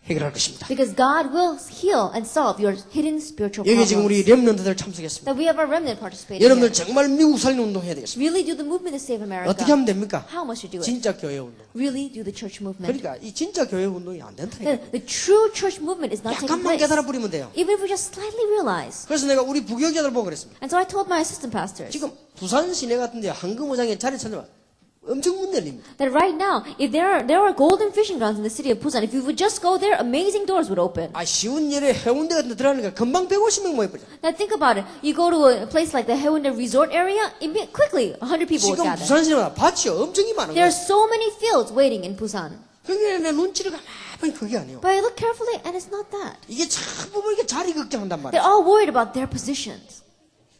해결할 것입니다. Because God will heal and solve your hidden spiritual 여기 지금 우리 problems. 렘넌트들 참석했습니다. That we have our remnant participating 여러분들 here. 정말 미국 살리는 운동 해야 되겠습니다. Really do the movement to save America. 어떻게 하면 됩니까? How must you do it? 진짜 교회 운동. Really do the church movement. 그러니까 이 진짜 교회 운동이 안 된다니까. The true church movement is not taking 약간만 place. 깨달아 버리면 돼요. Even if we just slightly realize. 그래서 내가 우리 부교육자들 보고 그랬습니다. And so I told my assistant pastors 지금 부산 시내 같은데 황금어장에 자리 찾으면 엄청 문 열립니다. that right now, if there are golden fishing grounds in the city of Busan, if we would just go there, amazing doors would open. 아 쉬운 일에 해운대 같은 데 들어가니까 금방 150명 모여버려. Now think about it. You go to a place like the Haeundae Resort area, quickly 100 people would 지금 gather. 부산 시내마다 밭이 엄청이 많은 There are 거예요. so many fields waiting in Busan. 그게 내 눈치를 가만히 그게 아니에요. But I look carefully, and it's not that. 이게 전부 이렇게 자리 걱정한단 They're 말이에요. all worried about their positions.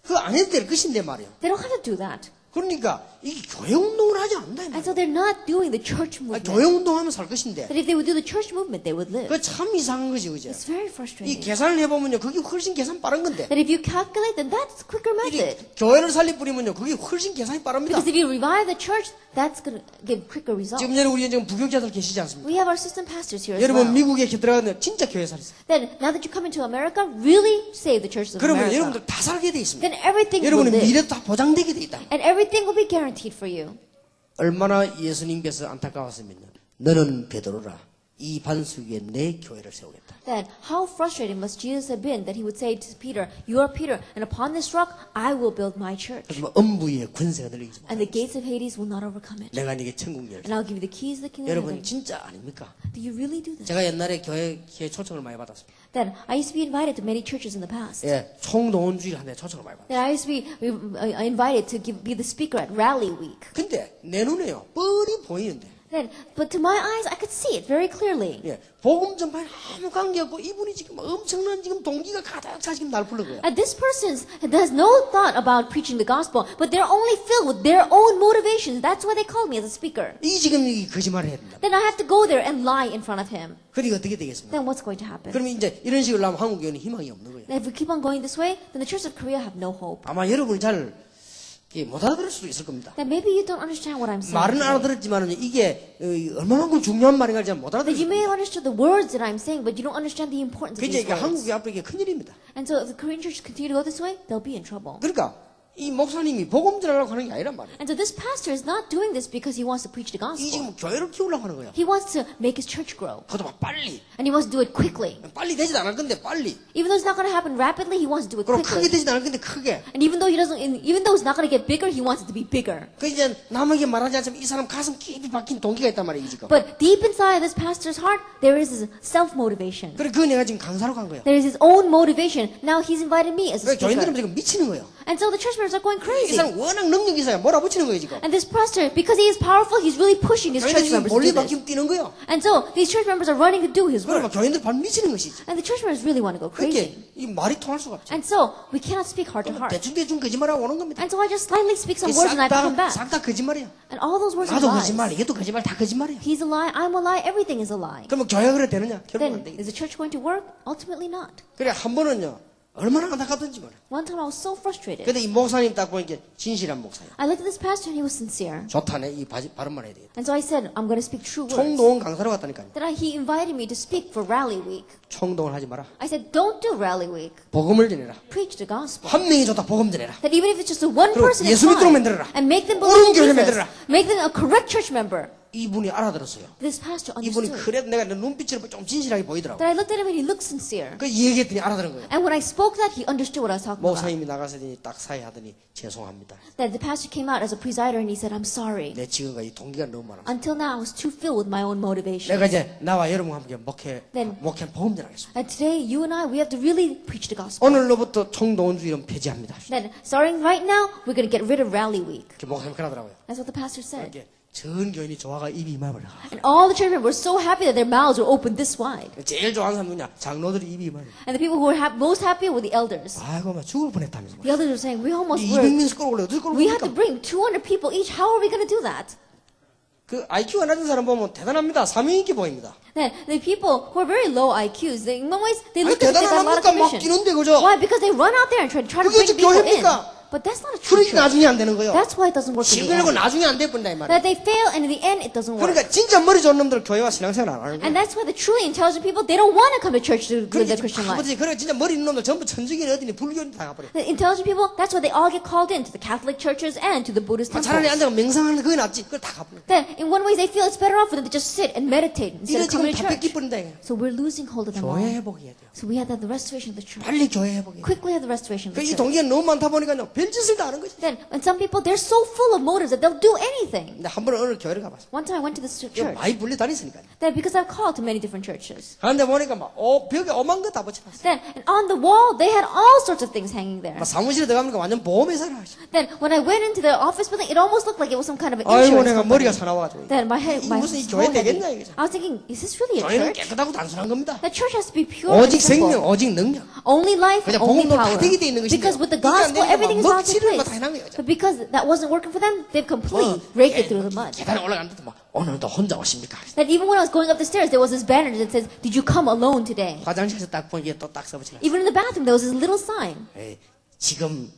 그거 안 해도 될 것인데 말이에요. They don't have to do that. 그러니까 이게 교회 운동을 하지 않는다. 이 And 말이에요. so they're not doing the church 아, movement. 교회 운동하면 살 것인데 That if they would do the church movement, they would live. 그거 참 이상한 거지 그죠? It's very 이 frustrating. 계산을 해보면요 그게 훨씬 계산 빠른 건데 That if you calculate, then that's a quicker 이 method. 교회를 살리 뿌리면요 그게 훨씬 계산이 빠릅니다. Because if you revive the church, that's going to give quicker results. 지금 여러분 우리 지금 부교육자들 계시지 않습니까? We have our assistant pastors here as 여러분 well. 미국에 이렇게 들어가면 진짜 교회 살았어요. Then, now that you come into America, really save the churches of 그러면 America. 여러분들 다 살게 돼 있습니다. Then everything will 여러분의 live. 미래도 다 보장되게 돼 있다. And everything will be guaranteed for you. 얼마나 예수님께서 안타까웠으면요. 너는 베드로라. 이 반석 위에 내 교회를 세우겠다. Then how frustrating must Jesus have been that he would say to Peter, "You are Peter, and upon this rock I will build my church, 그래서 음부 위에 권세가 늘리지 마. and the gates of Hades will not overcome it. 내가 네게 천국 열쇠. And I'll give you the keys of the kingdom of 여러분 heaven." 진짜 아닙니까? Do you really do this? 제가 옛날에 교회 초청을 많이 받았습니다. Then I used to be invited to many churches in the past. 예, 총동원주일 한데 초청을 많이 받았어요. Then I used to be invited to be the speaker at Rally Week. 근데 내 눈에요 뻔히 보이는데 But to my eyes, I could see it very clearly. 예, 복음 전파에 아무 관계없고 이분이 지금 엄청난 지금 동기가 가득 차 지금 날 부른 거야. And this person has no thought about preaching the gospel, but they're only filled with their own motivations. That's why they called me as a speaker. 이 지금 이 거짓말을 해야 된다. Then I have to go there and lie in front of him. 그러니까 어떻게 되겠습니까? Then what's going to happen? 그러면 이제 이런 식으로 하면 한국 교회는 희망이 없는 거예요. And if we keep on going this way, then the Church of Korea have no hope. 아마 여러분이 잘 못 알아들을 수도 있을 겁니다. Then maybe you don't understand what I'm saying. 말은 today. 알아들었지만 이게 얼마만큼 중요한 말인가 잘 못 That you 알아들었어요. may have understood the words that I'm saying, but you don't understand the importance of 그러니까 these 이게 한국 words. 교회 앞으로 이게 큰일입니다. And so if the Korean church continue to go this way, they'll be in trouble. 그러니까 이 목사님이 복음 전하려고 하는 게 아니란 말이에요. And so this pastor is not doing this because he wants to preach the 이 gospel. 지금 교회를 키우려고 하는 거야. He wants to make his church grow. 그것도 막 빨리. And he wants to do it quickly. 빨리 되지도 않을 건데 빨리. Even though it's not going to happen rapidly, he wants to do it 그리고 크게 quickly. 되지도 않을 건데 크게. And even though it's not going to get bigger, he wants it to be bigger. 그 이제 남에게 말하지 않지만 이 사람 가슴 깊이 박힌 동기가 있단 말이에요 지금. But deep inside this pastor's heart, there is his self-motivation. 그래 그 내가 지금 강사로 간 거야. There is his own motivation. Now he's invited me as a 그래 교인들은 speaker. 지금 미치는 거예요. And so the church members are going 이 crazy. 사람 워낙 능력이 있어요. 몰아붙이는 거예요 지금. And this pastor, because he is powerful, he's really pushing his 교인들 church 지금 members to do 몰리 this. 박히고 뛰는 거예요. And so these church members are running to do his 그러면 work. 교인들 발 미치는 것이지. And the church members really want to go crazy. 그렇게 이 말이 통할 수가 없죠. And so we cannot speak heart to heart. 대충 거짓말하고 오는 겁니다. And so I just slightly speak some words and I come back. 싹 다 거짓말이야. And all those words are 나도 lies. 거짓말, 이게도 거짓말, 다 거짓말이야. He's a lie, I'm a lie, everything is a lie. 그러면 교회가 그래 되느냐? 결국 안 Then 되겠지. is the church going to work? Ultimately not. 그래 한 번은요 얼마나 안타깝던지 말이야. One time I was so frustrated. 근데 이 목사님 딱 보니까 진실한 목사야. I looked at this pastor and he was sincere. 좋다네 이 발음만 해야 되겠다. And so I said, I'm going to speak true words. 총동원 강사로 갔다니까요. Then he invited me to speak for Rally Week. 총동원 하지 마라. I said, don't do Rally Week. 복음을 전해라. Preach the gospel. 한 명이 좋다 복음 전해라. That even if it's just one 그리고 person is 예수 믿도록 fine. 만들어라. And make them 옳은 believe 교회를 in Jesus. 만들어라. Make them a correct church member. 이분이 알아들었어요. This pastor 이분이 understood. 그래도 내가 눈빛으로 좀 진실하게 보이더라고. That I looked at him and he looked sincere. 그 얘기했더니 알아들은 거예요. And when I spoke that, he understood what I was talking about. 목사님이 나가서 딱 사회하더니 죄송합니다. That the pastor came out as a presider and he said, I'm sorry. 내 지금까지 동기가 너무 많아. Until now, I was too filled with my own motivation. 내가 이제 나와 여러분과 함께 네. 목회 복음 전하겠습니다. And today, you and I, we have to really preach the gospel. 오늘로부터 총동원주의는 폐지합니다. Then, starting right now, we're going to get rid of Rally Week. 그 목사님 그러더라고요. That's what the pastor said. 이렇게 전 교인이 좋아가 입이 이마버려. And all the church members were so happy that their mouths were open this wide. 제일 좋아하는 사람 누구냐? 장로들이 입이 이마버려. And the people who were most happy were the elders. 아이고 막 죽을 뻔했다면서. The elders were saying, we almost 200명 끌어올래. 어떻게 we had to 끌어올까? bring 200 people each. How are we going to do that? 그 IQ가 낮은 사람 보면 대단합니다. 사명있게 보입니다. Then the people who are very low IQs, they, in one ways, they 아니 look as if they got a lot of 대단하니까 막 commission. 뛰는데 그죠? Why? Because they run out there and try to 그게 bring people in. 교회입니까? But that's not a true 그러니까 church. 나중에 안 되는 거예요. That's why it doesn't work in the 힘들고 end. 나중에 안 돼버린다 이 말이에요. That they fail and in the end it doesn't work. 그러니까 진짜 머리 좋은 놈들 교회와 신앙생활 안 하는 거예요. And that's why the truly intelligent people, they don't want to come to church to live their Christian life. 아버지 그래 진짜 머리 있는 놈들 전부 천주교인 어디니 불교인 다 가버려. The intelligent people, that's why they all get called in to the Catholic churches and to the Buddhist 차라리 temples. 앉아서 명상하는 그게 낫지. 그걸 다 가버려. Then, in one way, they feel it's better off for them to just sit and meditate 이거 instead of 지금 coming to 다 church. 뺏기버린다 이게. So we're losing hold of them all. 교회 회복해야 돼요. So we have to have the restoration of the church. 빨리 교회 회복해야 돼요. Quickly have the restoration of 이 the church. 동기가 너무 많다 보니까요. 별짓을 다 하는 거지. Then, and some people, they're so full of motives that they'll do anything. 근데 한 번은 어느 교회를 가봤어. One time I went to this 이거 church. 많이 분리 다녔으니까. Then, because I've called to many different churches. 가는데 보니까 막 벽에 오만 거 다 붙여놨어. Then, and on the wall, they had all sorts of things hanging there. 막 사무실에 들어가니까 완전 보험회사를 하시. Then, when I went into the office building, it almost looked like it was some kind of an 아이고 insurance 내가 company. 머리가 사나워가지고. Then my head, 이 my 무슨 이 so 교회 heavy. 되겠냐 이거죠. I was thinking, is this really a 교회는 church? 깨끗하고 단순한 겁니다. The church has to be pure and 오직 생명, simple. 오직 능력. Only life, 그냥 only 복음도 power. 다 되게 돼 있는 것인데요. Because with the 이게 안 gospel, 되니까 everything is 막 all in 먹칠을 place. 다 해놓은 거죠. But because that wasn't working for them, they've completely raked it through the mud. 계단에 올라갔는데 막 오늘도 혼자 오십니까? That even when I was going up the stairs, there was this banner that says, "Did you come alone today?" 화장실에서 딱 보니까 또 딱 써붙이나. Even in the bathroom, there was this little sign 지금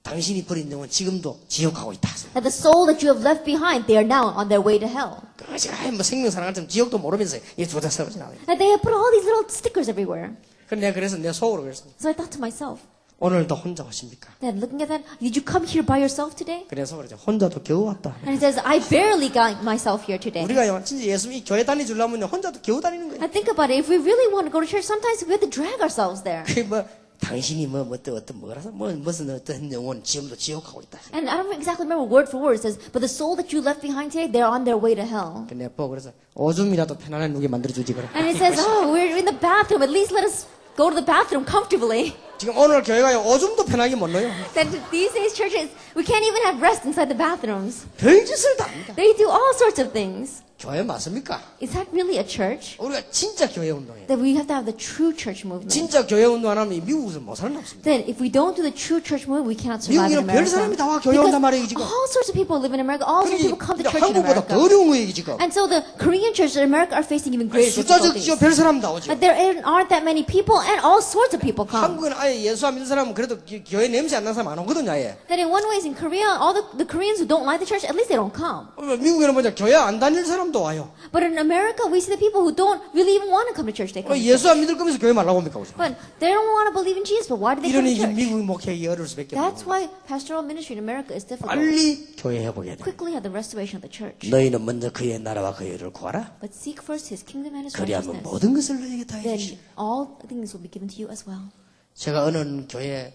당신이 버린 영은 지금도 지옥 가고 있다. that the soul that you have left behind, they are now on their way to hell. 그것이 뭐 생명 사랑하는 지옥도 모르면서 이게 두자 써붙이나. That they have put all these little stickers everywhere. 그래서 내가 내 속으로 그랬어. So I thought to myself, 오늘도 혼자 오십니까? Then looking at that, did you come here by yourself today? 그래서 그러죠. 혼자도 겨우 왔다. And he says, I barely got myself here today. 우리가 진짜 예수 이 교회 다니주려면 혼자도 겨우 다니는 거예요. And think about it. If we really want to go to church, sometimes we have to drag ourselves there. 그게 뭐 당신이 어떤 뭐라서 무슨 어떤 영혼 지금도 지옥 가고 있다. And I don't exactly remember word for word. It says, but the soul that you left behind today, they're on their way to hell. 내가 보고 그래서 오줌이라도 편안하게 누게 만들어주지 그래. And it says, oh, we're in the bathroom. At least let us go to the bathroom comfortably. 지금 오늘 교회가 오줌도 편하게 못 넣어요. Then these days churches, we can't even have rest inside the bathrooms. 별짓을 다 합니다. They do all sorts of things. 교회 맞습니까? Is that really a church? 우리가 진짜 교회 운동해요. That we have to have the true church movement. 진짜 교회 운동 안 하면 미국에서 못 사는 없습니다. Then if we don't do the true church movement, we cannot survive in 미국에는 별 America. 사람이 다 와 교회 온단 말이에요 지금. all sorts of people live in America. All sorts of people come to church in 한국보다 더 America. 어려운 거예요 지금. And so the Korean churches in America are facing even greater 숫자 difficulties. 적지요 별 사람 다 오죠. But there aren't that many people, and all sorts of people come. 한국에는 아예 예수 안 믿는 사람은 그래도 교회 냄새 안 나는 사람 안 오거든요 아예. Then in one way, in Korea, all the Koreans who don't like the church, at least they don't come. 미국에는 뭐냐 교회 안 다닐 사람도 와요. But in America, we see the people who don't really even want to come to church. They come to 예수 church. 안 믿을 거면서 교회 말라고 합니까? But they don't want to believe in Jesus. But why do they come 이러니 to church? 미국 목회하기 어려울 수밖에 That's 없어요. why pastoral ministry in America is difficult. 빨리 교회 해보게 돼. Quickly have the restoration of the church. 너희는 먼저 그의 나라와 그의 의를 구하라. But seek first His kingdom and His 그리하면 righteousness. 모든 것을 너희에게 다 Then 해주시. all things will be given to you as well. 제가 어느 교회에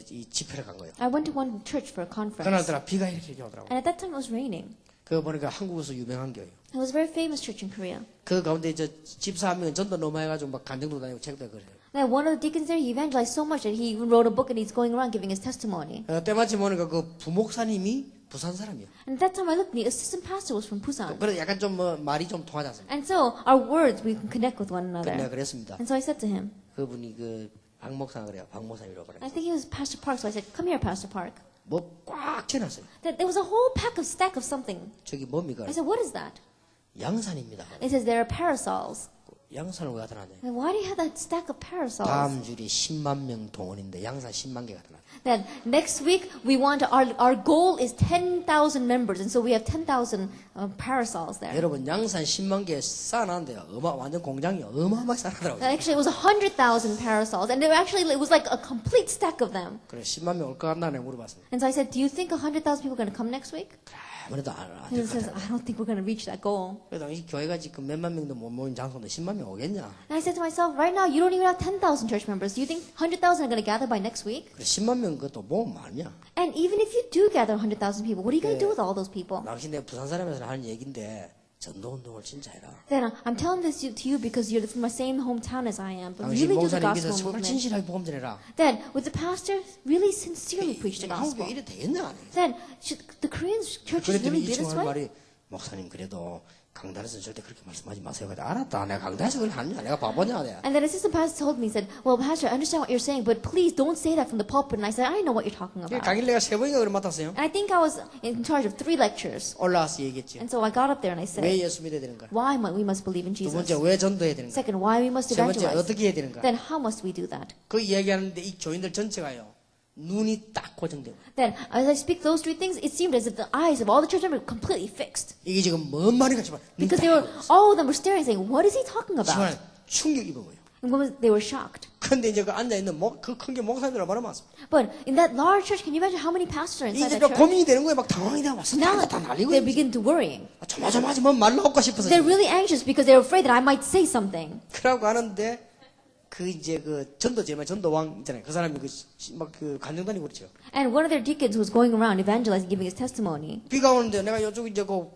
이 집회를 간 거예요. I went to one church for a conference. 그날따라 비가 이렇게 오더라고. And at that time it was raining. 그거 보니까 한국에서 유명한 교회. It was a very famous church in Korea. 그 가운데 저 집사 한 명은 전도 너무 해가지고 막 간증도 다니고 책도 그래요. Now one of the deacons there, he evangelized so much that he even wrote a book and he's going around giving his testimony. 때마침 보니까 그 부목사님이 부산 사람이야. And at that time I looked, and the assistant pastor was from Busan. 그래서 약간 좀 말이 좀 통하지 않습니까? And so our words, we can connect with one another. 내가 그랬습니다. And so I said to him, 그분이 그 박목사 그래요. 박목사님이라고 그래요. I think he was Pastor Park, so I said, come here, Pastor Park. 뭐 꽉 채놨어요. That there was a whole stack of something. 저기 뭡니까? I said, what is that? 양산입니다. It says there are parasols. 양산을 왜 갖다 놨냐? And why do you have that stack of parasols? 다음 주에 10만 명 동원인데 양산 10만 개 갖다 놨. Then next week we want our goal is 10,000 members, and so we have 10,000 parasols there. 여러분 양산 10만 개 쌓아놨는데요. 완전 공장이 어마어마하게 쌓아놨더라고요. Actually, it was 100,000 parasols, and it was like a complete stack of them. 그래 10만 명 올 것 같나 내가 물어봤습니다. And so I said, do you think 100,000 people are going to come next week? 아무래도 안 And he 될 것 says, 같아요. I don't think we're going to reach that goal. 그래서 당시 교회가 지금 몇만 명도 못 모인 장소인데 10만 명 오겠냐? And I said to myself, right now you don't even have 10,000 church members. Do you think 100,000 are going to gather by next week? 그래 10만 명 그것도 모으면 많냐? And even if you do gather 100,000 people, what are you going to do with all those people? 당신 내가 부산 사람에서 하는 얘기인데 전도운동을 진짜 해라. Then I'm telling this to you because you're from the same hometown as I am. But 당신 really do the 목사님 gospel 밑에서 정말 movement. 진실하게 복음 전해라. Then with the pastor, really sincerely preach the 한국 gospel. 교회 이래 되겠냐? 안 해. Then should the Korean churches 그랬더니 really 이 be this 친구가 way? 말이 목사님 그래도 강단에서 절대 그렇게 말씀하지 마세요. 그래도 알았다. 내가 강단에서 그렇게 하느냐? 내가 바보냐? 내가. And then assistant pastor told me, he said, well, pastor, I understand what you're saying, but please don't say that from the pulpit. And I said, I know what you're talking about. 강의를 내가 3번인가 그걸 맡았어요. And I think I was in charge of 3 lectures. 올라와서 얘기했지. And so I got up there and I said, 왜 예수 믿어야 되는가? why we must believe in 두 Jesus. 번째 왜 전도해야 되는가? Second, why we must 세 번째 evangelize. 어떻게 해야 되는가? Then how must we do that? 그 이야기하는데 이 교인들 전체가요. 눈이 딱 고정되고 Then as I speak those 3 things, it seemed as if the eyes of all the church members were completely fixed. 이게 지금 뭔 말인가 싶어. Because they were, all of them were staring saying, what is he talking about? 정말 충격 입은 거예요. And they were shocked. 근데 이제 그 앉아있는 그 큰 게 목사님들 얼마나 많습니다. But in that large church, can you imagine how many pastors are inside 이제 that 또 church? 고민이 되는 거예요. 막 당황이 되고 막 Now 다 날리고 they 있는 begin to worrying. 조마조마하지 뭐말 나올까 싶어서 They're really anxious because they're afraid that I might say something. 그러고 하는데 그 이제 그 전도왕 있잖아요. 그 사람이 막 그 간증 다니고 그렇죠. And one of their deacons was going around evangelizing, giving his testimony. 비가 오는데 내가 이쪽 이제 그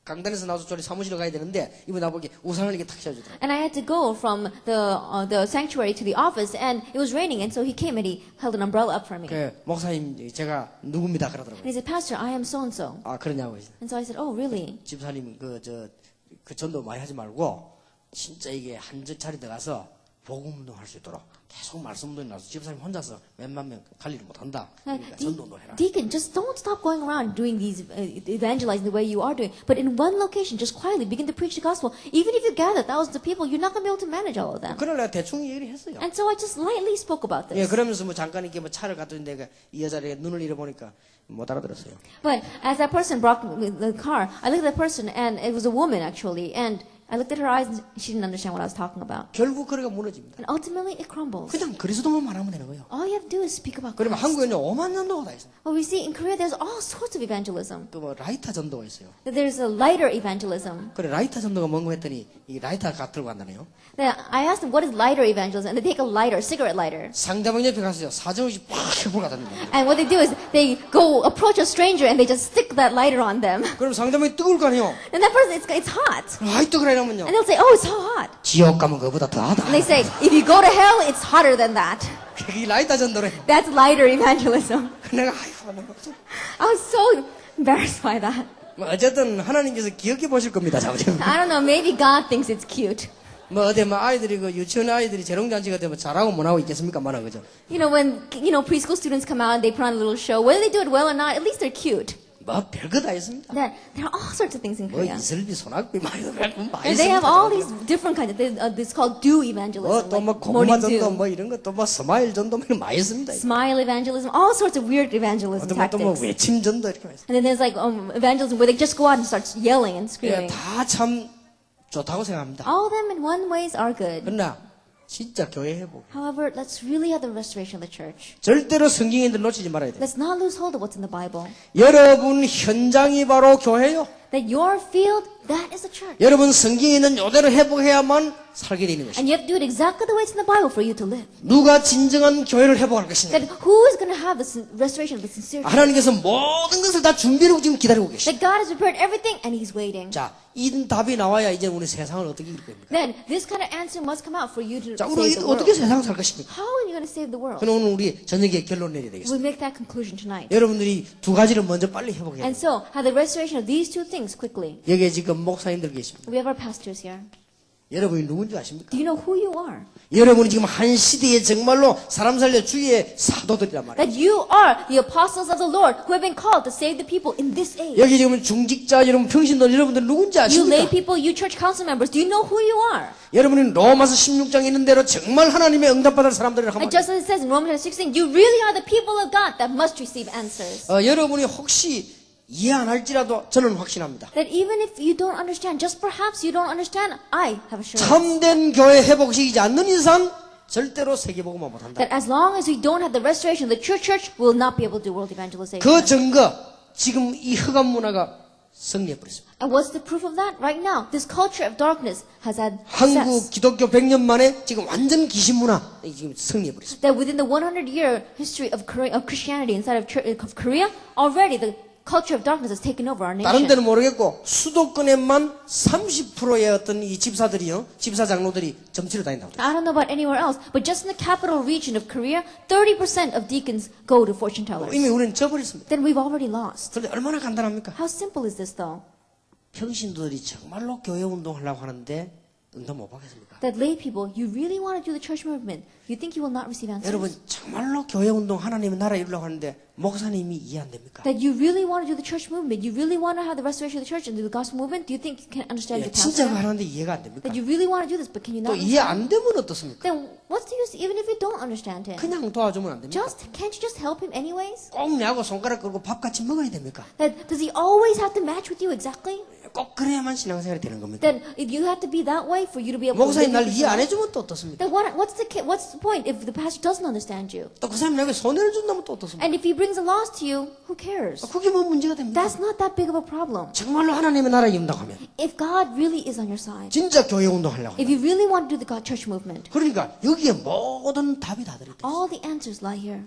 강단에서 나와서 저리 사무실에 가야 되는데 이분 나보기 우산을 이렇게 탁 씌워주더라고요. And I had to go from the sanctuary to the office, and it was raining, and so he came and he held an umbrella up for me. 그 목사님 제가 누굽니다 And 그러더라고요. he said, Pastor, I am so and so. 아 그러냐고. And so I said, Oh, really? 집사님 그 전도 많이 하지 말고 진짜 이게 한 자리 들어가서 복음 운동 할 수 있도록 계속 말씀 운동이 나서 집사님 혼자서 몇만 명 관리를 못 한다. 그러니까 전도 운동 해라. Deacon, just don't stop going around doing these evangelizing the way you are doing, but in one location, just quietly begin to preach the gospel. Even if you gather thousands of people, you're not going to be able to manage all of them. 그걸 내가 대충 얘기를 했어요. And so I just lightly spoke about 예, this. 그러면서 뭐 잠깐 이렇게 뭐 차를 갖다 줬는데 이 여자를 눈을 잃어보니까 못 알아들었어요. But as that person brought the car, I looked at that person, and it was a woman actually, and I looked at her eyes and she didn't understand what I was talking about. 결국 거리가 무너집니다. And ultimately it crumbles. 그냥 그리스도만 말하면 되는 거예요. All you have to do is speak about 그러면 Christ. 한국에는 오만 전도가 다 있어요. Well, we see in Korea there's all sorts of evangelism. 또 뭐 라이터 전도가 있어요. There's a lighter evangelism. 그래 라이터 전도가 뭔가 했더니 이 라이터 들고 간다네요. Then I asked them, what is lighter evangelism? And they take a lighter, cigarette lighter. 상대방 옆에 가서 사정없이 팍 해볼 갖다 줍니다. And what they do is they go approach a stranger and they just stick that lighter on them. 그럼 상대방이 뜨거울 거 아니에요. And that person, it's hot. 아이 뜨거라 이러면요. And they'll say, oh, it's so hot. 지옥 가면 그거보다 더 하다. And they say, if you go to hell, it's hotter than that. 그게 라이터 전도래. That's lighter evangelism. 내가 아이고 I was so embarrassed by that. 뭐 어쨌든 하나님께서 기억해 보실 겁니다. 자부심. I don't know, maybe God thinks it's cute. 뭐 어디 뭐 아이들이 그 유치원 아이들이 재롱잔치가 되면 잘하고 못하고 있겠습니까? 말아 그죠? You know, when, preschool students come out and they put on a little show, whether they do it well or not, at least they're cute. 뭐 별거 다 있습니다. There are all sorts of things in 뭐 Korea. 이슬비 소낙비 많이 And they have all these different kinds. This is called do evangelism. 또뭐 Like 고구마 morning 전도 dew, 뭐 이런 거 또 뭐 스마일 전도 뭐 많이 있습니다. smile evangelism, all sorts of weird evangelism 또뭐 tactics. 외침 전도 이렇게 많이 있습니다. And then there's like evangelism where they just go out and start yelling and screaming. 다 참 좋다고 생각합니다. All of them in one ways are good. 그러나 진짜 교회 회복 However, let's really have the restoration of the church. 절대로 성경인들 놓치지 말아야 돼요. Let's not lose hold of what's in the Bible. 여러분 현장이 바로 교회요. That your field, that is the church. 여러분 성경에 있는 요대로 회복해야만 살게 되는 것입니다. And you have to do it exactly the way it's in the Bible for you to live. 누가 진정한 교회를 회복할 것이냐? That who is going to have the restoration of the sincere church? 하나님께서 모든 것을 다 준비하고 지금 기다리고 계십니다. That God has prepared everything and He's waiting. 자, 이 답이 나와야 이제 우리 세상을 어떻게 이길 겁니까? Then this kind of answer must come out for you to 자, save 우리 the world. 어떻게 세상 살 것입니까? How are you going to save the world? 그럼 오늘 우리 저녁에 결론 내려야 되겠습니다. We'll make that conclusion tonight. 여러분들이 두 가지를 먼저 빨리 회복해야 And 돼요. so, have the restoration of these two things quickly. 여기에 지금 목사님들 계십니다. We have our pastors here. 여러분이 누군지 아십니까? Do you know who you are? 여러분이 지금 한 시대에 정말로 사람 살려 주의 사도들이란 말이에요. That you are the apostles of the Lord who have been called to save the people in this age. 여기 지금 중직자 여러분 평신도 여러분들 누군지 You lay 아십니까? people, you church council members, do you know who you are? 여러분이 로마서 16장에 있는 대로 정말 하나님의 응답받을 사람들이라고 And 하면 just as it says in Romans 16, you really are the people of God that must receive answers. 여러분이 혹시 이해 안 할지라도 저는 확신합니다. That even if you don't understand, just perhaps you don't understand, I have assurance. 참된 교회 회복시키지 않는 이상 절대로 세계복음화 못한다. That as long as we don't have the restoration of the true church, we will not be able to do world evangelization. 그 증거 지금 이 흑암 문화가 승리해버렸습니다. And what's the proof of that? Right now, this culture of darkness has had 한국 success. 기독교 100년 만에 지금 완전 귀신 문화 지금 승리해버렸습니다. That within the 100-year history of Christianity inside of Korea, already the culture of darkness has taken over our 다른 nation. 데는 모르겠고 수도권에만 30%의 어떤 이 집사들이요, 집사 장로들이 점치러 다닌다고. I don't know about anywhere else, but just in the capital region of Korea, 30% of deacons go to fortune tellers. 이미 우리는 져버렸습니다. Then we've already lost. 그런데 얼마나 간단합니까? How simple is this though? 평신도들이 정말로 교회 운동하려고 하는데 응답 못 받겠습니까? That lay people, you really want to do the church movement, you think you will not receive answers? 여러분 정말로 교회 운동 하나님의 나라 이루려고 하는데 목사님이 이해 안 됩니까? That you really want to do the church movement, you really want to have the restoration of the church and do the gospel movement, do you think you can understand 예, your 진짜 pastor? 하는데 이해가 안 됩니까? That you really want to do this, but can you 또 not 이해 understand? 안 되면 어떻습니까? Then what's the use even if you don't understand him? 그냥 도와주면 안 됩니까? Can't you just help him anyways? 꼭 내하고 손가락 끌고 밥 같이 먹어야 됩니까? That does he always have to match with you exactly? 꼭 그래야만 신앙생활이 되는 겁니까? Then if you have to be that way for you to be able to 목사님 live 날 your 이해 안 Christian life? 해주면 또 어떻습니까? Then what's the point if the pastor doesn't understand you? 또 그 사람이 나에게 손해를 준다면 또 어떻습니까? And if he brings a loss to you, who cares? 그게 뭐 문제가 됩니까? That's not that big of a problem. 정말로 하나님의 나라 이룬다고 하면 If God really is on your side, 진짜 교회 운동하려고 if 하면 you really want to do the God church movement, 그러니까 여기에 모든 답이 다 들어있다. all the answers lie here.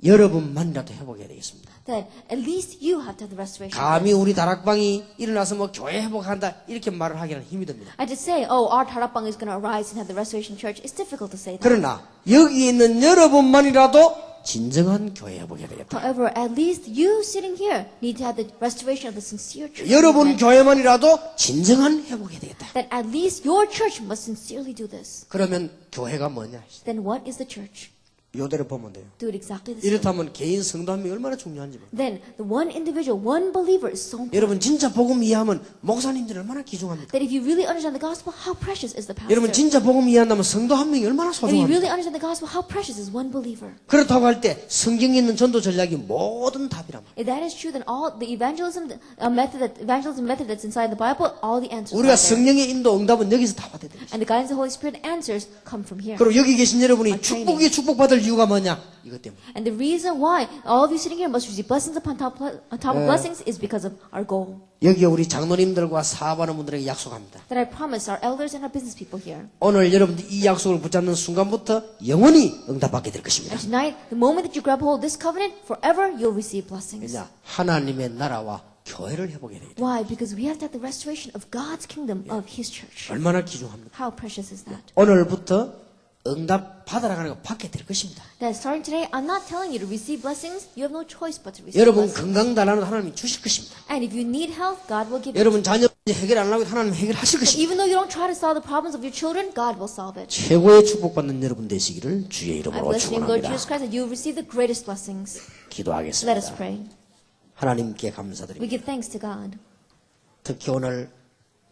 여러분만이라도 회복해야 되겠습니다. That at least you have to have the restoration. 감히 우리 다락방이 일어나서 뭐 교회 회복한다 이렇게 말을 하기는 힘이 듭니다. I just say, oh, our Tarapang is going to arise and have the restoration church. It's difficult to say that. 그러나 여기 있는 여러분만이라도 진정한 교회 회복해야 되겠다. However, at least you sitting here need to have the restoration of the sincere church. 여러분 movement. 교회만이라도 진정한 회복해야 되겠다. That at least your church must sincerely do this. 그러면 교회가 뭐냐? Then what is the church? 요대로 보면 돼요. Do it exactly the same. 이렇다면 개인 성도 한 명이 얼마나 중요한지 몰라요. Then the one individual, one believer is so important. 여러분 진짜 복음 이해하면 목사님들이 얼마나 귀중합니까? That if you really understand the gospel, how precious is the pastor? 여러분 진짜 복음 이해한다면 성도 한 명이 얼마나 If you 소중합니까? really understand the gospel, how precious is one believer? 그렇다고 할 때 성경에 있는 전도 전략이 모든 답이란 말이에요. If that is true, then all the evangelism method that's inside the Bible, all the answers 우리가 are there. 성령의 인도 응답은 여기서 다 받아야 돼요. And the guidance of the Holy Spirit answers come from here. 그리고 여기 계신 여러분이 training. 축복에 축복받을 이유가 뭐냐? 이것 때문에. And the reason why all of you sitting here must receive blessings upon top of blessings is because of our goal. 여기 우리 장로님들과 사업하는 분들에게 약속합니다. That I promise our elders and our business people here. 오늘 여러분들 이 약속을 붙잡는 순간부터 영원히 응답받게 될 것입니다. And tonight, the moment that you grab hold of this covenant, forever you'll receive blessings. 왜냐? 하나님의 나라와 교회를 회복해야 돼요. Why? Because we have to have the restoration of God's kingdom, of His church. 얼마나 귀중합니까? How precious is that? 오늘부터 응답 받아라가는 거 받게 될 것입니다. That starting today, I'm not telling you to receive blessings. You have no choice but to receive 여러분 blessings. 건강 달라는 하나님이 주실 것입니다. And if you need health, God will give it. 여러분 자녀 해결 안 하고 하나님 해결하실 And 것입니다. even though you don't try to solve the problems of your children, God will solve it. 최고의 축복받는 여러분 되시기를 주의 I 이름으로 bless you in Lord 축원합니다. Jesus Christ that you will receive the greatest blessings. Let us 기도하겠습니다. pray. 하나님께 We 감사드립니다. give thanks to God. 특히 오늘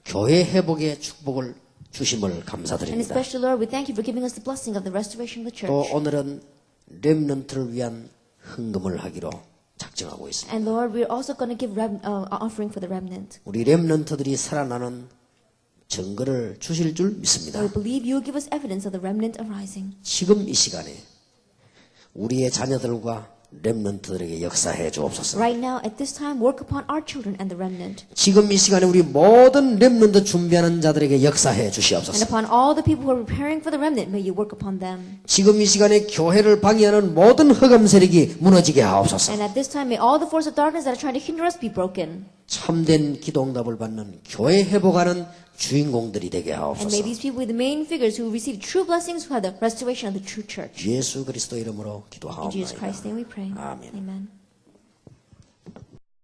교회 회복의 축복을 주심을 And 감사드립니다. especially, Lord, we thank you for giving us the blessing of the restoration of the 또 church. 오늘은 렘넌트를 위한 헌금을 하기로 작정하고 있습니다. And Lord, we're also going to give offering for the remnant. 우리 렘넌트들이 살아나는 증거를 주실 줄 믿습니다. Lord, we believe you will give us evidence of the remnant arising. 지금 이 시간에 우리의 자녀들과 렘넌트들에게 역사해 주옵소서. Right now, at this time, work upon our children and the remnant. 지금 이 시간에 우리 모든 렘넌트 준비하는 자들에게 역사해 And 주시옵소서. upon all the people who are preparing for the remnant, may you work upon them. 지금 이 시간에 교회를 방해하는 모든 흑암 세력이 무너지게 하옵소서. And at this time, may all the force of darkness that are trying to hinder us be broken. 참된 기도 응답을 받는 교회 회복하는 주인공들이 되게 And 하옵소서. may these people be the main figures who receive true blessings, who have the restoration of the true church. 예수 그리스도 이름으로 In Jesus 기도하옵나이다. Christ's name we pray. 아멘. Amen.